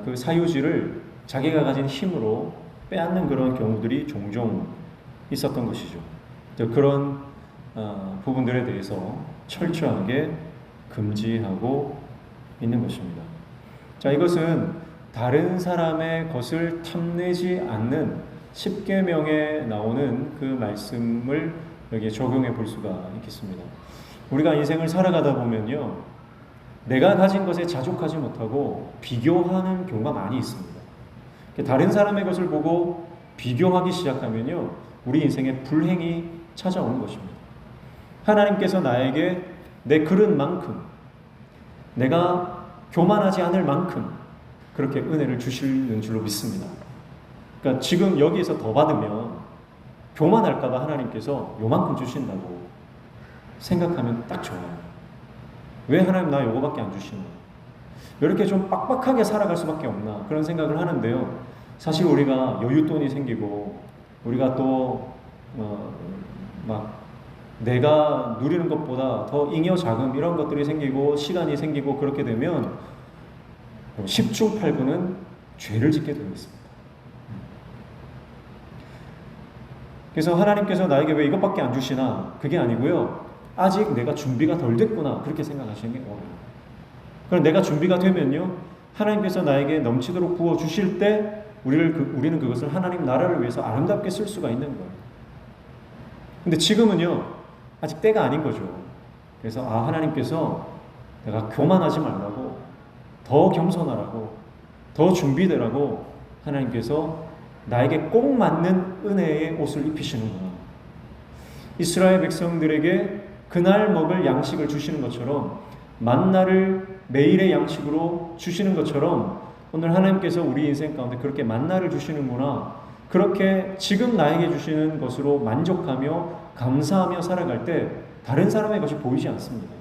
그 사유지를 자기가 가진 힘으로 빼앗는 그런 경우들이 종종 있었던 것이죠. 그런 부분들에 대해서 철저하게 금지하고 있는 것입니다. 자, 이것은 다른 사람의 것을 탐내지 않는 십계명에 나오는 그 말씀을 여기에 적용해 볼 수가 있겠습니다. 우리가 인생을 살아가다 보면요, 내가 가진 것에 자족하지 못하고 비교하는 경우가 많이 있습니다. 다른 사람의 것을 보고 비교하기 시작하면요, 우리 인생에 불행이 찾아오는 것입니다. 하나님께서 나에게 내 그릇만큼, 내가 교만하지 않을 만큼 그렇게 은혜를 주시는 줄로 믿습니다. 그러니까 지금 여기에서 더 받으면 교만할까봐 하나님께서 요만큼 주신다고 생각하면 딱 좋아요. 왜 하나님 나 요거밖에 안 주시나? 이렇게 좀 빡빡하게 살아갈 수밖에 없나? 그런 생각을 하는데요. 사실 우리가 여윳돈이 생기고 우리가 또 막 내가 누리는 것보다 더 잉여 자금 이런 것들이 생기고 시간이 생기고 그렇게 되면 10중 8구는 죄를 짓게 되어 있습니다. 그래서 하나님께서 나에게 왜 이것밖에 안 주시나? 그게 아니고요. 아직 내가 준비가 덜 됐구나. 그렇게 생각하시는 게 어려워요. 그럼 내가 준비가 되면요, 하나님께서 나에게 넘치도록 부어 주실 때 우리는 그것을 하나님 나라를 위해서 아름답게 쓸 수가 있는 거예요. 근데 지금은요, 아직 때가 아닌 거죠. 그래서 하나님께서 내가 교만하지 말라고, 더 겸손하라고, 더 준비되라고 하나님께서 나에게 꼭 맞는 은혜의 옷을 입히시는구나. 이스라엘 백성들에게 그날 먹을 양식을 주시는 것처럼, 만나를 매일의 양식으로 주시는 것처럼 오늘 하나님께서 우리 인생 가운데 그렇게 만나를 주시는구나. 그렇게 지금 나에게 주시는 것으로 만족하며 감사하며 살아갈 때 다른 사람의 것이 보이지 않습니다.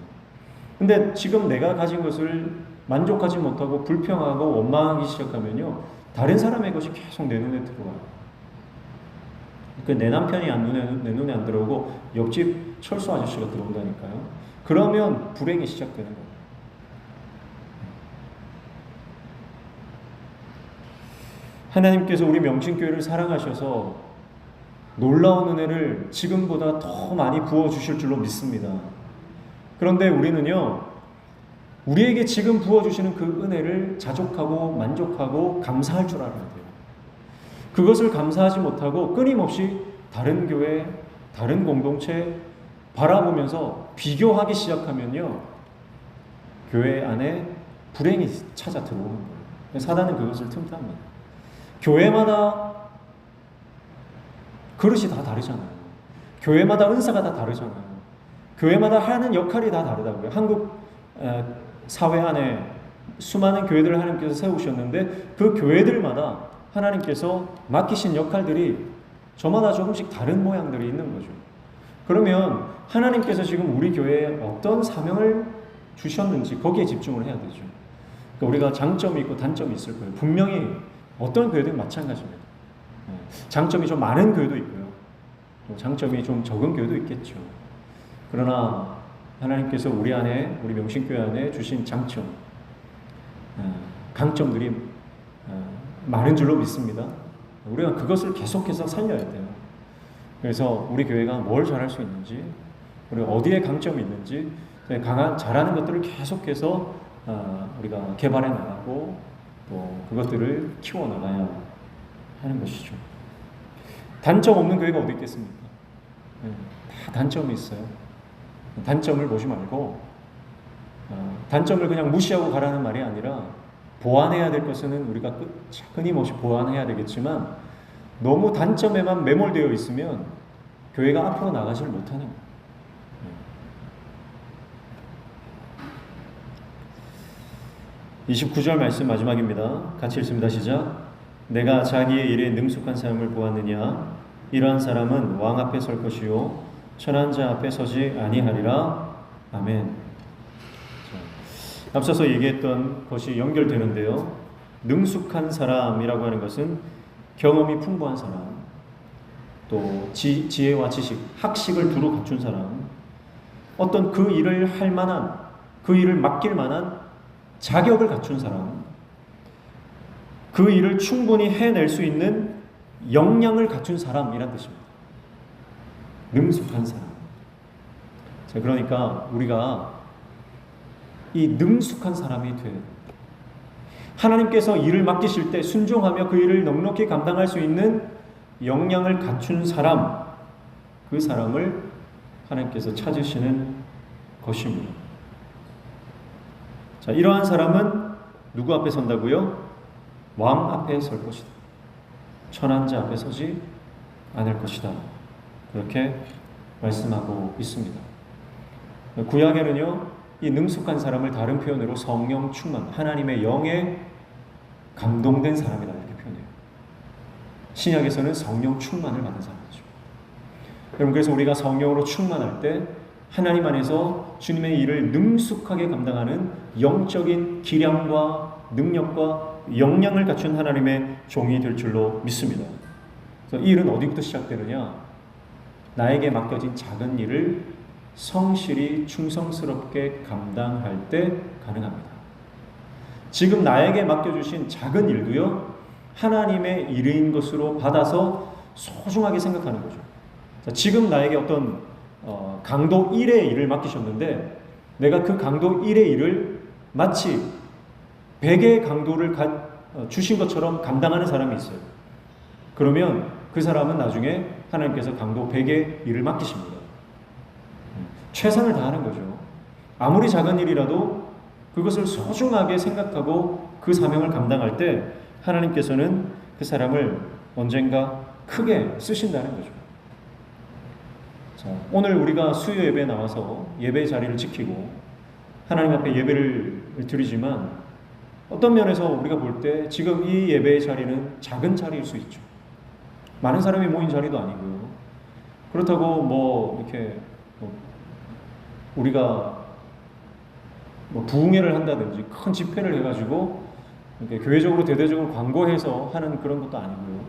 근데 지금 내가 가진 것을 만족하지 못하고 불평하고 원망하기 시작하면요, 다른 사람의 것이 계속 내 눈에 들어와요. 내 남편이 내 눈에 안 들어오고 옆집 철수 아저씨가 들어온다니까요. 그러면 불행이 시작되는 거예요. 하나님께서 우리 명신교회를 사랑하셔서 놀라운 은혜를 지금보다 더 많이 부어주실 줄로 믿습니다. 그런데 우리는요, 우리에게 지금 부어주시는 그 은혜를 자족하고 만족하고 감사할 줄 알아야 돼요. 그것을 감사하지 못하고 끊임없이 다른 교회, 다른 공동체 바라보면서 비교하기 시작하면요, 교회 안에 불행이 찾아 들어오는 거예요. 사단은 그것을 틈탑니다. 교회마다 그릇이 다 다르잖아요. 교회마다 은사가 다 다르잖아요. 교회마다 하는 역할이 다 다르다고요. 한국 사회 안에 수많은 교회들을 하나님께서 세우셨는데 그 교회들마다 하나님께서 맡기신 역할들이 저마다 조금씩 다른 모양들이 있는 거죠. 그러면 하나님께서 지금 우리 교회에 어떤 사명을 주셨는지 거기에 집중을 해야 되죠. 그러니까 우리가 장점이 있고 단점이 있을 거예요. 분명히 어떤 교회든 마찬가지입니다. 장점이 좀 많은 교회도 있고요. 장점이 좀 적은 교회도 있겠죠. 그러나 하나님께서 우리 안에, 우리 명신교회 안에 주신 장점, 강점들이 많은 줄로 믿습니다. 우리가 그것을 계속해서 살려야 돼요. 그래서 우리 교회가 뭘 잘할 수 있는지, 우리가 어디에 강점이 있는지, 잘하는 것들을 계속해서 우리가 개발해 나가고 또 그것들을 키워 나가야 하는 것이죠. 단점 없는 교회가 어디 있겠습니까? 다 단점이 있어요. 단점을 보지 말고 단점을 그냥 무시하고 가라는 말이 아니라 보완해야 될 것은 우리가 끊임없이 보완해야 되겠지만 너무 단점에만 매몰되어 있으면 교회가 앞으로 나가지를 못하는 거예요. 29절 말씀 마지막입니다. 같이 읽습니다. 시작. 내가 자기의 일에 능숙한 사람을 보았느냐? 이러한 사람은 왕 앞에 설 것이요 천한 자 앞에 서지 아니하리라. 아멘. 자, 앞서서 얘기했던 것이 연결되는데요. 능숙한 사람이라고 하는 것은 경험이 풍부한 사람, 또 지혜와 지식, 학식을 두루 갖춘 사람, 어떤 그 일을 할 만한, 그 일을 맡길 만한 자격을 갖춘 사람, 그 일을 충분히 해낼 수 있는 역량을 갖춘 사람이란 뜻입니다. 능숙한 사람. 자, 그러니까 우리가 이 능숙한 사람이 돼요. 하나님께서 일을 맡기실 때 순종하며 그 일을 넉넉히 감당할 수 있는 역량을 갖춘 사람, 그 사람을 하나님께서 찾으시는 것입니다. 자, 이러한 사람은 누구 앞에 선다고요? 왕 앞에 설 것이다. 천한 자 앞에 서지 않을 것이다. 그렇게 말씀하고 있습니다. 구약에는요, 이 능숙한 사람을 다른 표현으로 성령 충만, 하나님의 영에 감동된 사람이다 이렇게 표현해요. 신약에서는 성령 충만을 받은 사람이죠. 여러분, 그래서 우리가 성령으로 충만할 때 하나님 안에서 주님의 일을 능숙하게 감당하는 영적인 기량과 능력과 역량을 갖춘 하나님의 종이 될 줄로 믿습니다. 그래서 이 일은 어디부터 시작되느냐? 나에게 맡겨진 작은 일을 성실히 충성스럽게 감당할 때 가능합니다. 지금 나에게 맡겨주신 작은 일도요, 하나님의 일인 것으로 받아서 소중하게 생각하는 거죠. 자, 지금 나에게 어떤 강도 1의 일을 맡기셨는데 내가 그 강도 1의 일을 마치 100의 강도를 주신 것처럼 감당하는 사람이 있어요. 그러면 그 사람은 나중에 하나님께서 강도 100의 일을 맡기십니다. 최선을 다하는 거죠. 아무리 작은 일이라도 그것을 소중하게 생각하고 그 사명을 감당할 때 하나님께서는 그 사람을 언젠가 크게 쓰신다는 거죠. 자, 오늘 우리가 수요 예배에 나와서 예배 자리를 지키고 하나님 앞에 예배를 드리지만 어떤 면에서 우리가 볼 때 지금 이 예배의 자리는 작은 자리일 수 있죠. 많은 사람이 모인 자리도 아니고요. 그렇다고 이렇게 우리가 부흥회를 한다든지 큰 집회를 해가지고 이렇게 교회적으로 대대적으로 광고해서 하는 그런 것도 아니고요.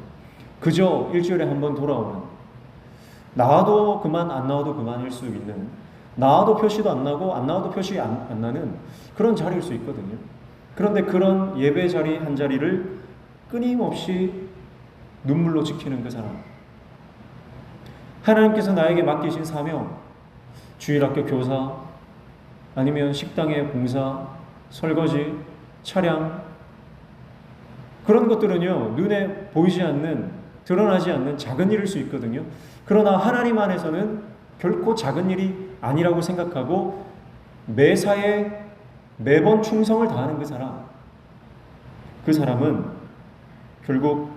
그저 일주일에 한 번 돌아오는, 나와도 그만 안 나와도 그만일 수 있는, 나와도 표시도 안 나고 안 나와도 표시 안 나는 그런 자리일 수 있거든요. 그런데 그런 예배 자리 한 자리를 끊임없이 눈물로 지키는 그 사람, 하나님께서 나에게 맡기신 사명, 주일학교 교사, 아니면 식당의 봉사, 설거지, 차량, 그런 것들은요, 눈에 보이지 않는, 드러나지 않는 작은 일일 수 있거든요. 그러나 하나님 안에서는 결코 작은 일이 아니라고 생각하고 매사에 매번 충성을 다하는 그 사람은 결국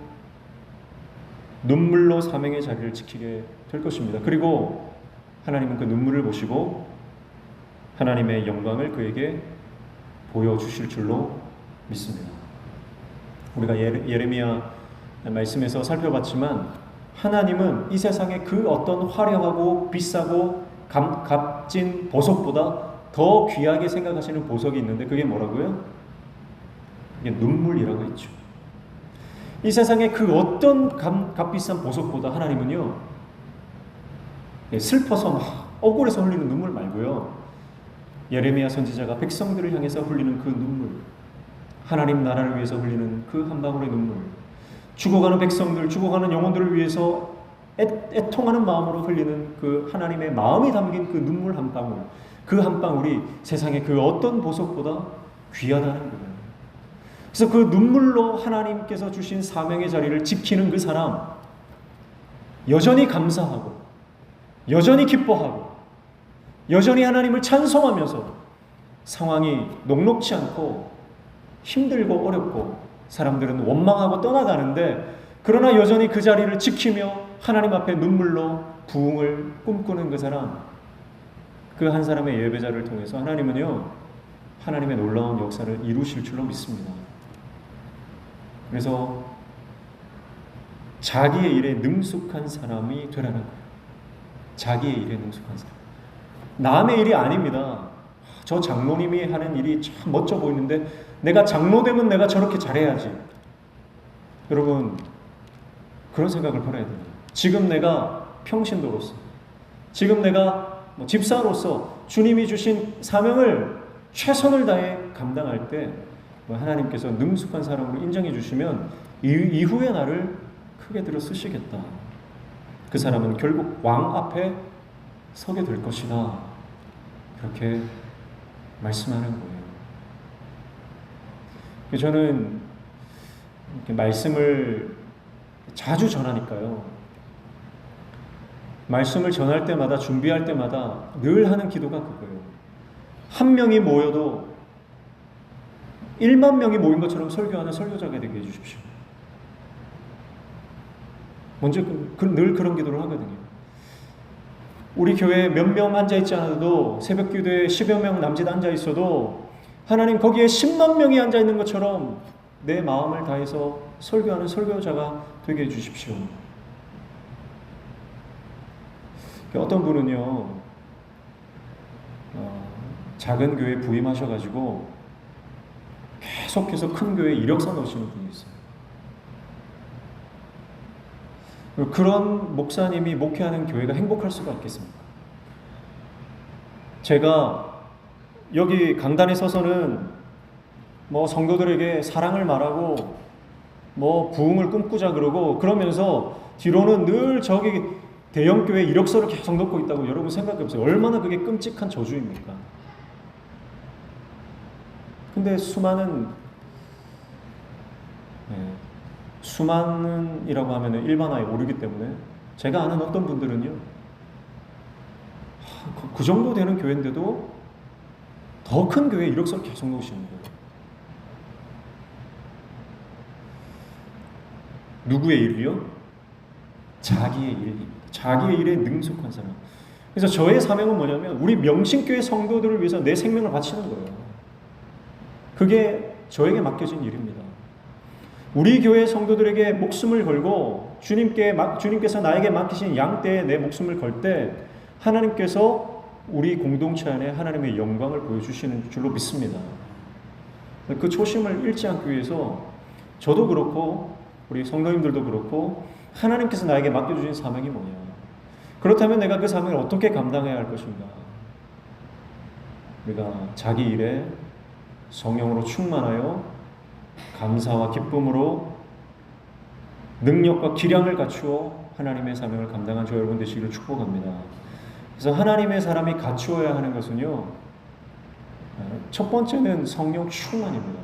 눈물로 사명의 자리를 지키게 될 것입니다. 그리고 하나님은 그 눈물을 보시고 하나님의 영광을 그에게 보여주실 줄로 믿습니다. 우리가 예레미야 말씀에서 살펴봤지만 하나님은 이 세상의 그 어떤 화려하고 비싸고 값진 보석보다 더 귀하게 생각하시는 보석이 있는데 그게 뭐라고요? 이게 눈물이라고 했죠. 이 세상의 그 어떤 값비싼 보석보다 하나님은요, 슬퍼서 막 억울해서 흘리는 눈물 말고요, 예레미야 선지자가 백성들을 향해서 흘리는 그 눈물, 하나님 나라를 위해서 흘리는 그 한 방울의 눈물, 죽어가는 백성들, 죽어가는 영혼들을 위해서 애통하는 마음으로 흘리는 그 하나님의 마음이 담긴 그 눈물 한 방울, 그 한 방울이 세상의 그 어떤 보석보다 귀하다는 거예요. 그래서 그 눈물로 하나님께서 주신 사명의 자리를 지키는 그 사람, 여전히 감사하고 여전히 기뻐하고 여전히 하나님을 찬송하면서 상황이 녹록지 않고 힘들고 어렵고 사람들은 원망하고 떠나가는데, 그러나 여전히 그 자리를 지키며 하나님 앞에 눈물로 부흥을 꿈꾸는 그 사람, 그 한 사람의 예배자를 통해서 하나님은요, 하나님의 놀라운 역사를 이루실 줄로 믿습니다. 그래서 자기의 일에 능숙한 사람이 되라는 거예요. 자기의 일에 능숙한 사람. 남의 일이 아닙니다. 저 장로님이 하는 일이 참 멋져 보이는데 내가 장로 되면 내가 저렇게 잘해야지. 여러분, 그런 생각을 버려야 됩니다. 지금 내가 평신도로서, 지금 내가 집사로서 주님이 주신 사명을 최선을 다해 감당할 때 하나님께서 능숙한 사람으로 인정해 주시면 이후에 나를 크게 들어 쓰시겠다. 그 사람은 결국 왕 앞에 서게 될 것이다. 그렇게 말씀하는 거예요. 저는 이렇게 말씀을 자주 전하니까요, 말씀을 전할 때마다, 준비할 때마다 늘 하는 기도가 그거예요. 한 명이 모여도 1만 명이 모인 것처럼 설교하는 설교자가 되게 해주십시오. 먼저 늘 그런 기도를 하거든요. 우리 교회에 몇 명 앉아있지 않아도, 새벽 기도에 10여 명 남짓 앉아있어도 하나님 거기에 10만 명이 앉아있는 것처럼 내 마음을 다해서 설교하는 설교자가 되게 해주십시오. 어떤 분은요, 작은 교회에 부임하셔가지고 계속해서 큰 교회에 이력서 넣으시는 분이 있어요. 그런 목사님이 목회하는 교회가 행복할 수가 있겠습니까? 제가 여기 강단에 서서는 성도들에게 사랑을 말하고 부흥을 꿈꾸자 그러고, 그러면서 뒤로는 늘 저기 대형교회 이력서를 계속 넣고 있다고 여러분 생각해보세요. 얼마나 그게 끔찍한 저주입니까? 근데 수많은이라고 하면 일반화에 오르기 때문에, 제가 아는 어떤 분들은요, 그 정도 되는 교회인데도 더 큰 교회에 이력서를 계속 넣으시는 거예요. 누구의 일이요? 자기의 일입니다. 자기의 일에 능숙한 사람. 그래서 저의 사명은 뭐냐면, 우리 명신교회 성도들을 위해서 내 생명을 바치는 거예요. 그게 저에게 맡겨진 일입니다. 우리 교회 성도들에게 목숨을 걸고 주님께서 나에게 맡기신 양떼에 내 목숨을 걸 때 하나님께서 우리 공동체 안에 하나님의 영광을 보여주시는 줄로 믿습니다. 그 초심을 잃지 않기 위해서 저도 그렇고 우리 성도님들도 그렇고, 하나님께서 나에게 맡겨주신 사명이 뭐냐, 그렇다면 내가 그 사명을 어떻게 감당해야 할 것인가. 우리가 자기 일에 성령으로 충만하여 감사와 기쁨으로 능력과 기량을 갖추어 하나님의 사명을 감당한 저 여러분 되시기를 축복합니다. 그래서 하나님의 사람이 갖추어야 하는 것은요, 첫 번째는 성령 충만입니다.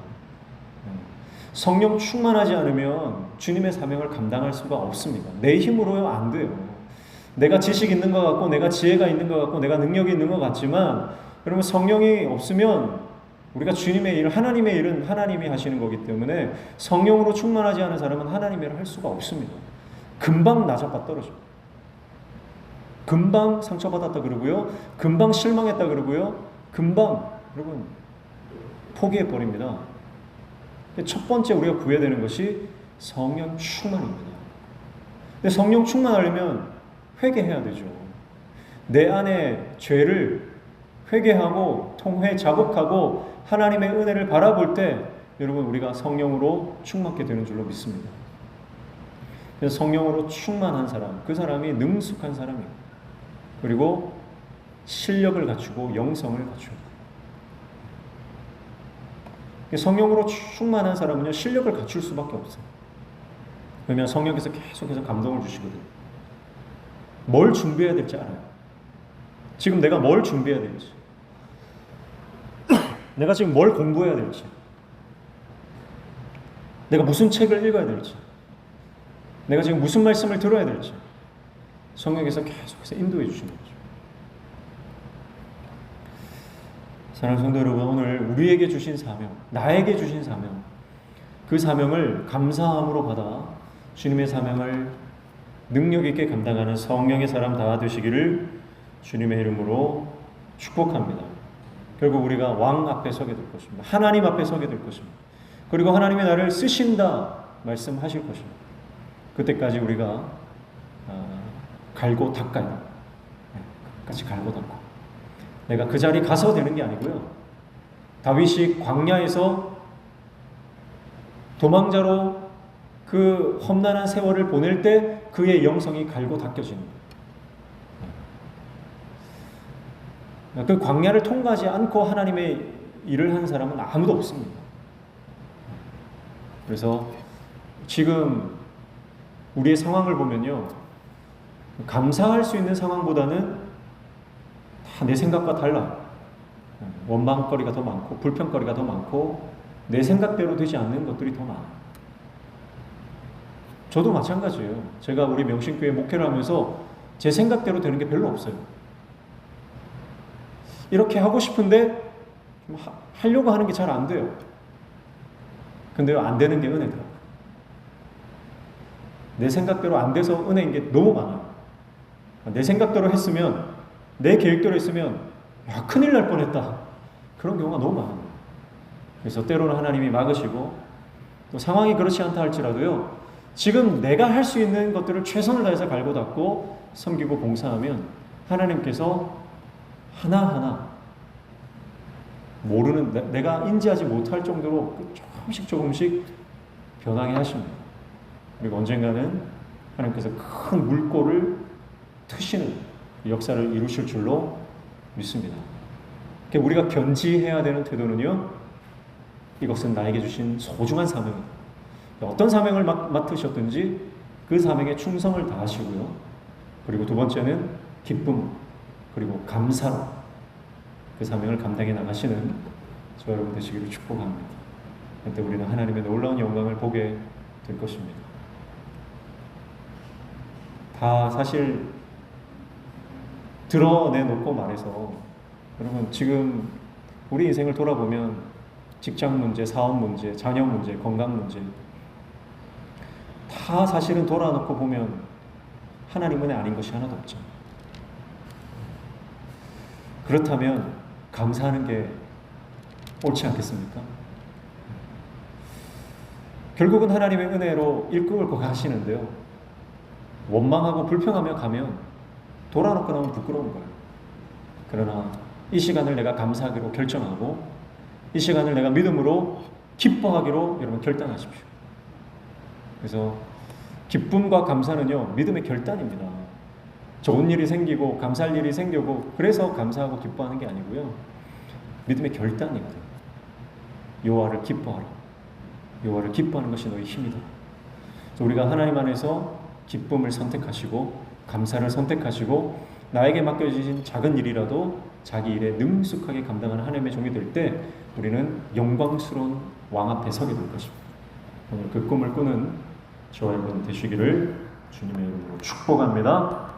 성령 충만하지 않으면 주님의 사명을 감당할 수가 없습니다. 내 힘으로요 안 돼요. 내가 지식 있는 것 같고, 내가 지혜가 있는 것 같고, 내가 능력이 있는 것 같지만, 여러분 성령이 없으면 우리가 주님의 일, 하나님의 일은 하나님이 하시는 거기 때문에 성령으로 충만하지 않은 사람은 하나님의 일을 할 수가 없습니다. 금방 나자빠 떨어집니다. 금방 상처받았다 그러고요. 금방 실망했다 그러고요. 금방 여러분 포기해버립니다. 첫 번째 우리가 구해야 되는 것이 성령 충만입니다. 근데 성령 충만하려면 회개해야 되죠. 내 안에 죄를 회개하고 통회 자복하고 하나님의 은혜를 바라볼 때 여러분 우리가 성령으로 충만하게 되는 줄로 믿습니다. 그래서 성령으로 충만한 사람, 그 사람이 능숙한 사람이에요. 그리고 실력을 갖추고 영성을 갖추고 성령으로 충만한 사람은요 실력을 갖출 수밖에 없어요. 왜냐하면 성령께서 계속해서 감동을 주시거든요. 뭘 준비해야 될지 알아요. 지금 내가 뭘 준비해야 될지, 내가 지금 뭘 공부해야 될지, 내가 무슨 책을 읽어야 될지, 내가 지금 무슨 말씀을 들어야 될지 성령께서 계속해서 인도해 주시는 거죠. 사랑하는 성도 여러분, 오늘 우리에게 주신 사명, 나에게 주신 사명, 그 사명을 감사함으로 받아 주님의 사명을 능력 있게 감당하는 성령의 사람 다 되시기를 주님의 이름으로 축복합니다. 결국 우리가 왕 앞에 서게 될 것입니다. 하나님 앞에 서게 될 것입니다. 그리고 하나님의 나를 쓰신다 말씀하실 것입니다. 그때까지 우리가 갈고 닦아요. 같이 갈고 닦고. 내가 그 자리 가서 되는 게 아니고요. 다윗이 광야에서 도망자로 그 험난한 세월을 보낼 때 그의 영성이 갈고 닦여지는 거예요. 그 광야를 통과하지 않고 하나님의 일을 하는 사람은 아무도 없습니다. 그래서 지금 우리의 상황을 보면요, 감사할 수 있는 상황보다는 다 내 생각과 달라. 원망거리가 더 많고 불평거리가 더 많고 내 생각대로 되지 않는 것들이 더 많아요. 저도 마찬가지예요. 제가 우리 명신교회 목회를 하면서 제 생각대로 되는 게 별로 없어요. 이렇게 하고 싶은데 좀 하려고 하는 게 잘 안 돼요. 근데요, 안 되는 게 은혜더라고요. 내 생각대로 안 돼서 은혜인 게 너무 많아요. 내 생각대로 했으면, 내 계획대로 했으면 야, 큰일 날 뻔했다. 그런 경우가 너무 많아요. 그래서 때로는 하나님이 막으시고, 또 상황이 그렇지 않다 할지라도요, 지금 내가 할 수 있는 것들을 최선을 다해서 갈고 닦고 섬기고 봉사하면 하나님께서 하나하나 모르는, 내가 인지하지 못할 정도로 조금씩 변하게 하십니다. 그리고 언젠가는 하나님께서 큰 물꼬를 트시는 역사를 이루실 줄로 믿습니다. 우리가 견지해야 되는 태도는요, 이것은 나에게 주신 소중한 사명입니다. 어떤 사명을 맡으셨든지 그 사명에 충성을 다하시고요. 그리고 두 번째는 기쁨, 그리고 감사로 그 사명을 감당해 나가시는 저 여러분 되시기를 축복합니다. 그때 우리는 하나님의 놀라운 영광을 보게 될 것입니다. 다 사실 드러내놓고 말해서, 여러분 지금 우리 인생을 돌아보면 직장 문제, 사업 문제, 자녀 문제, 건강 문제 다 사실은 돌아놓고 보면 하나님 은혜 아닌 것이 하나도 없죠. 그렇다면 감사하는 게 옳지 않겠습니까? 결국은 하나님의 은혜로 일끌고 가시는데요, 원망하고 불평하며 가면 돌아놓고 나면 부끄러운 거예요. 그러나 이 시간을 내가 감사하기로 결정하고 이 시간을 내가 믿음으로 기뻐하기로 여러분 결단하십시오. 그래서 기쁨과 감사는요, 믿음의 결단입니다. 좋은 일이 생기고 감사할 일이 생기고 그래서 감사하고 기뻐하는 게 아니고요, 믿음의 결단이거든요. 여호와를 기뻐하라. 여호와를 기뻐하는 것이 너희 힘이다. 그래서 우리가 하나님 안에서 기쁨을 선택하시고 감사를 선택하시고 나에게 맡겨주신 작은 일이라도 자기 일에 능숙하게 감당하는 하나님의 종이 될 때 우리는 영광스러운 왕 앞에 서게 될 것입니다. 오늘 그 꿈을 꾸는 저와 여러분 되시기를 주님의 이름으로 축복합니다.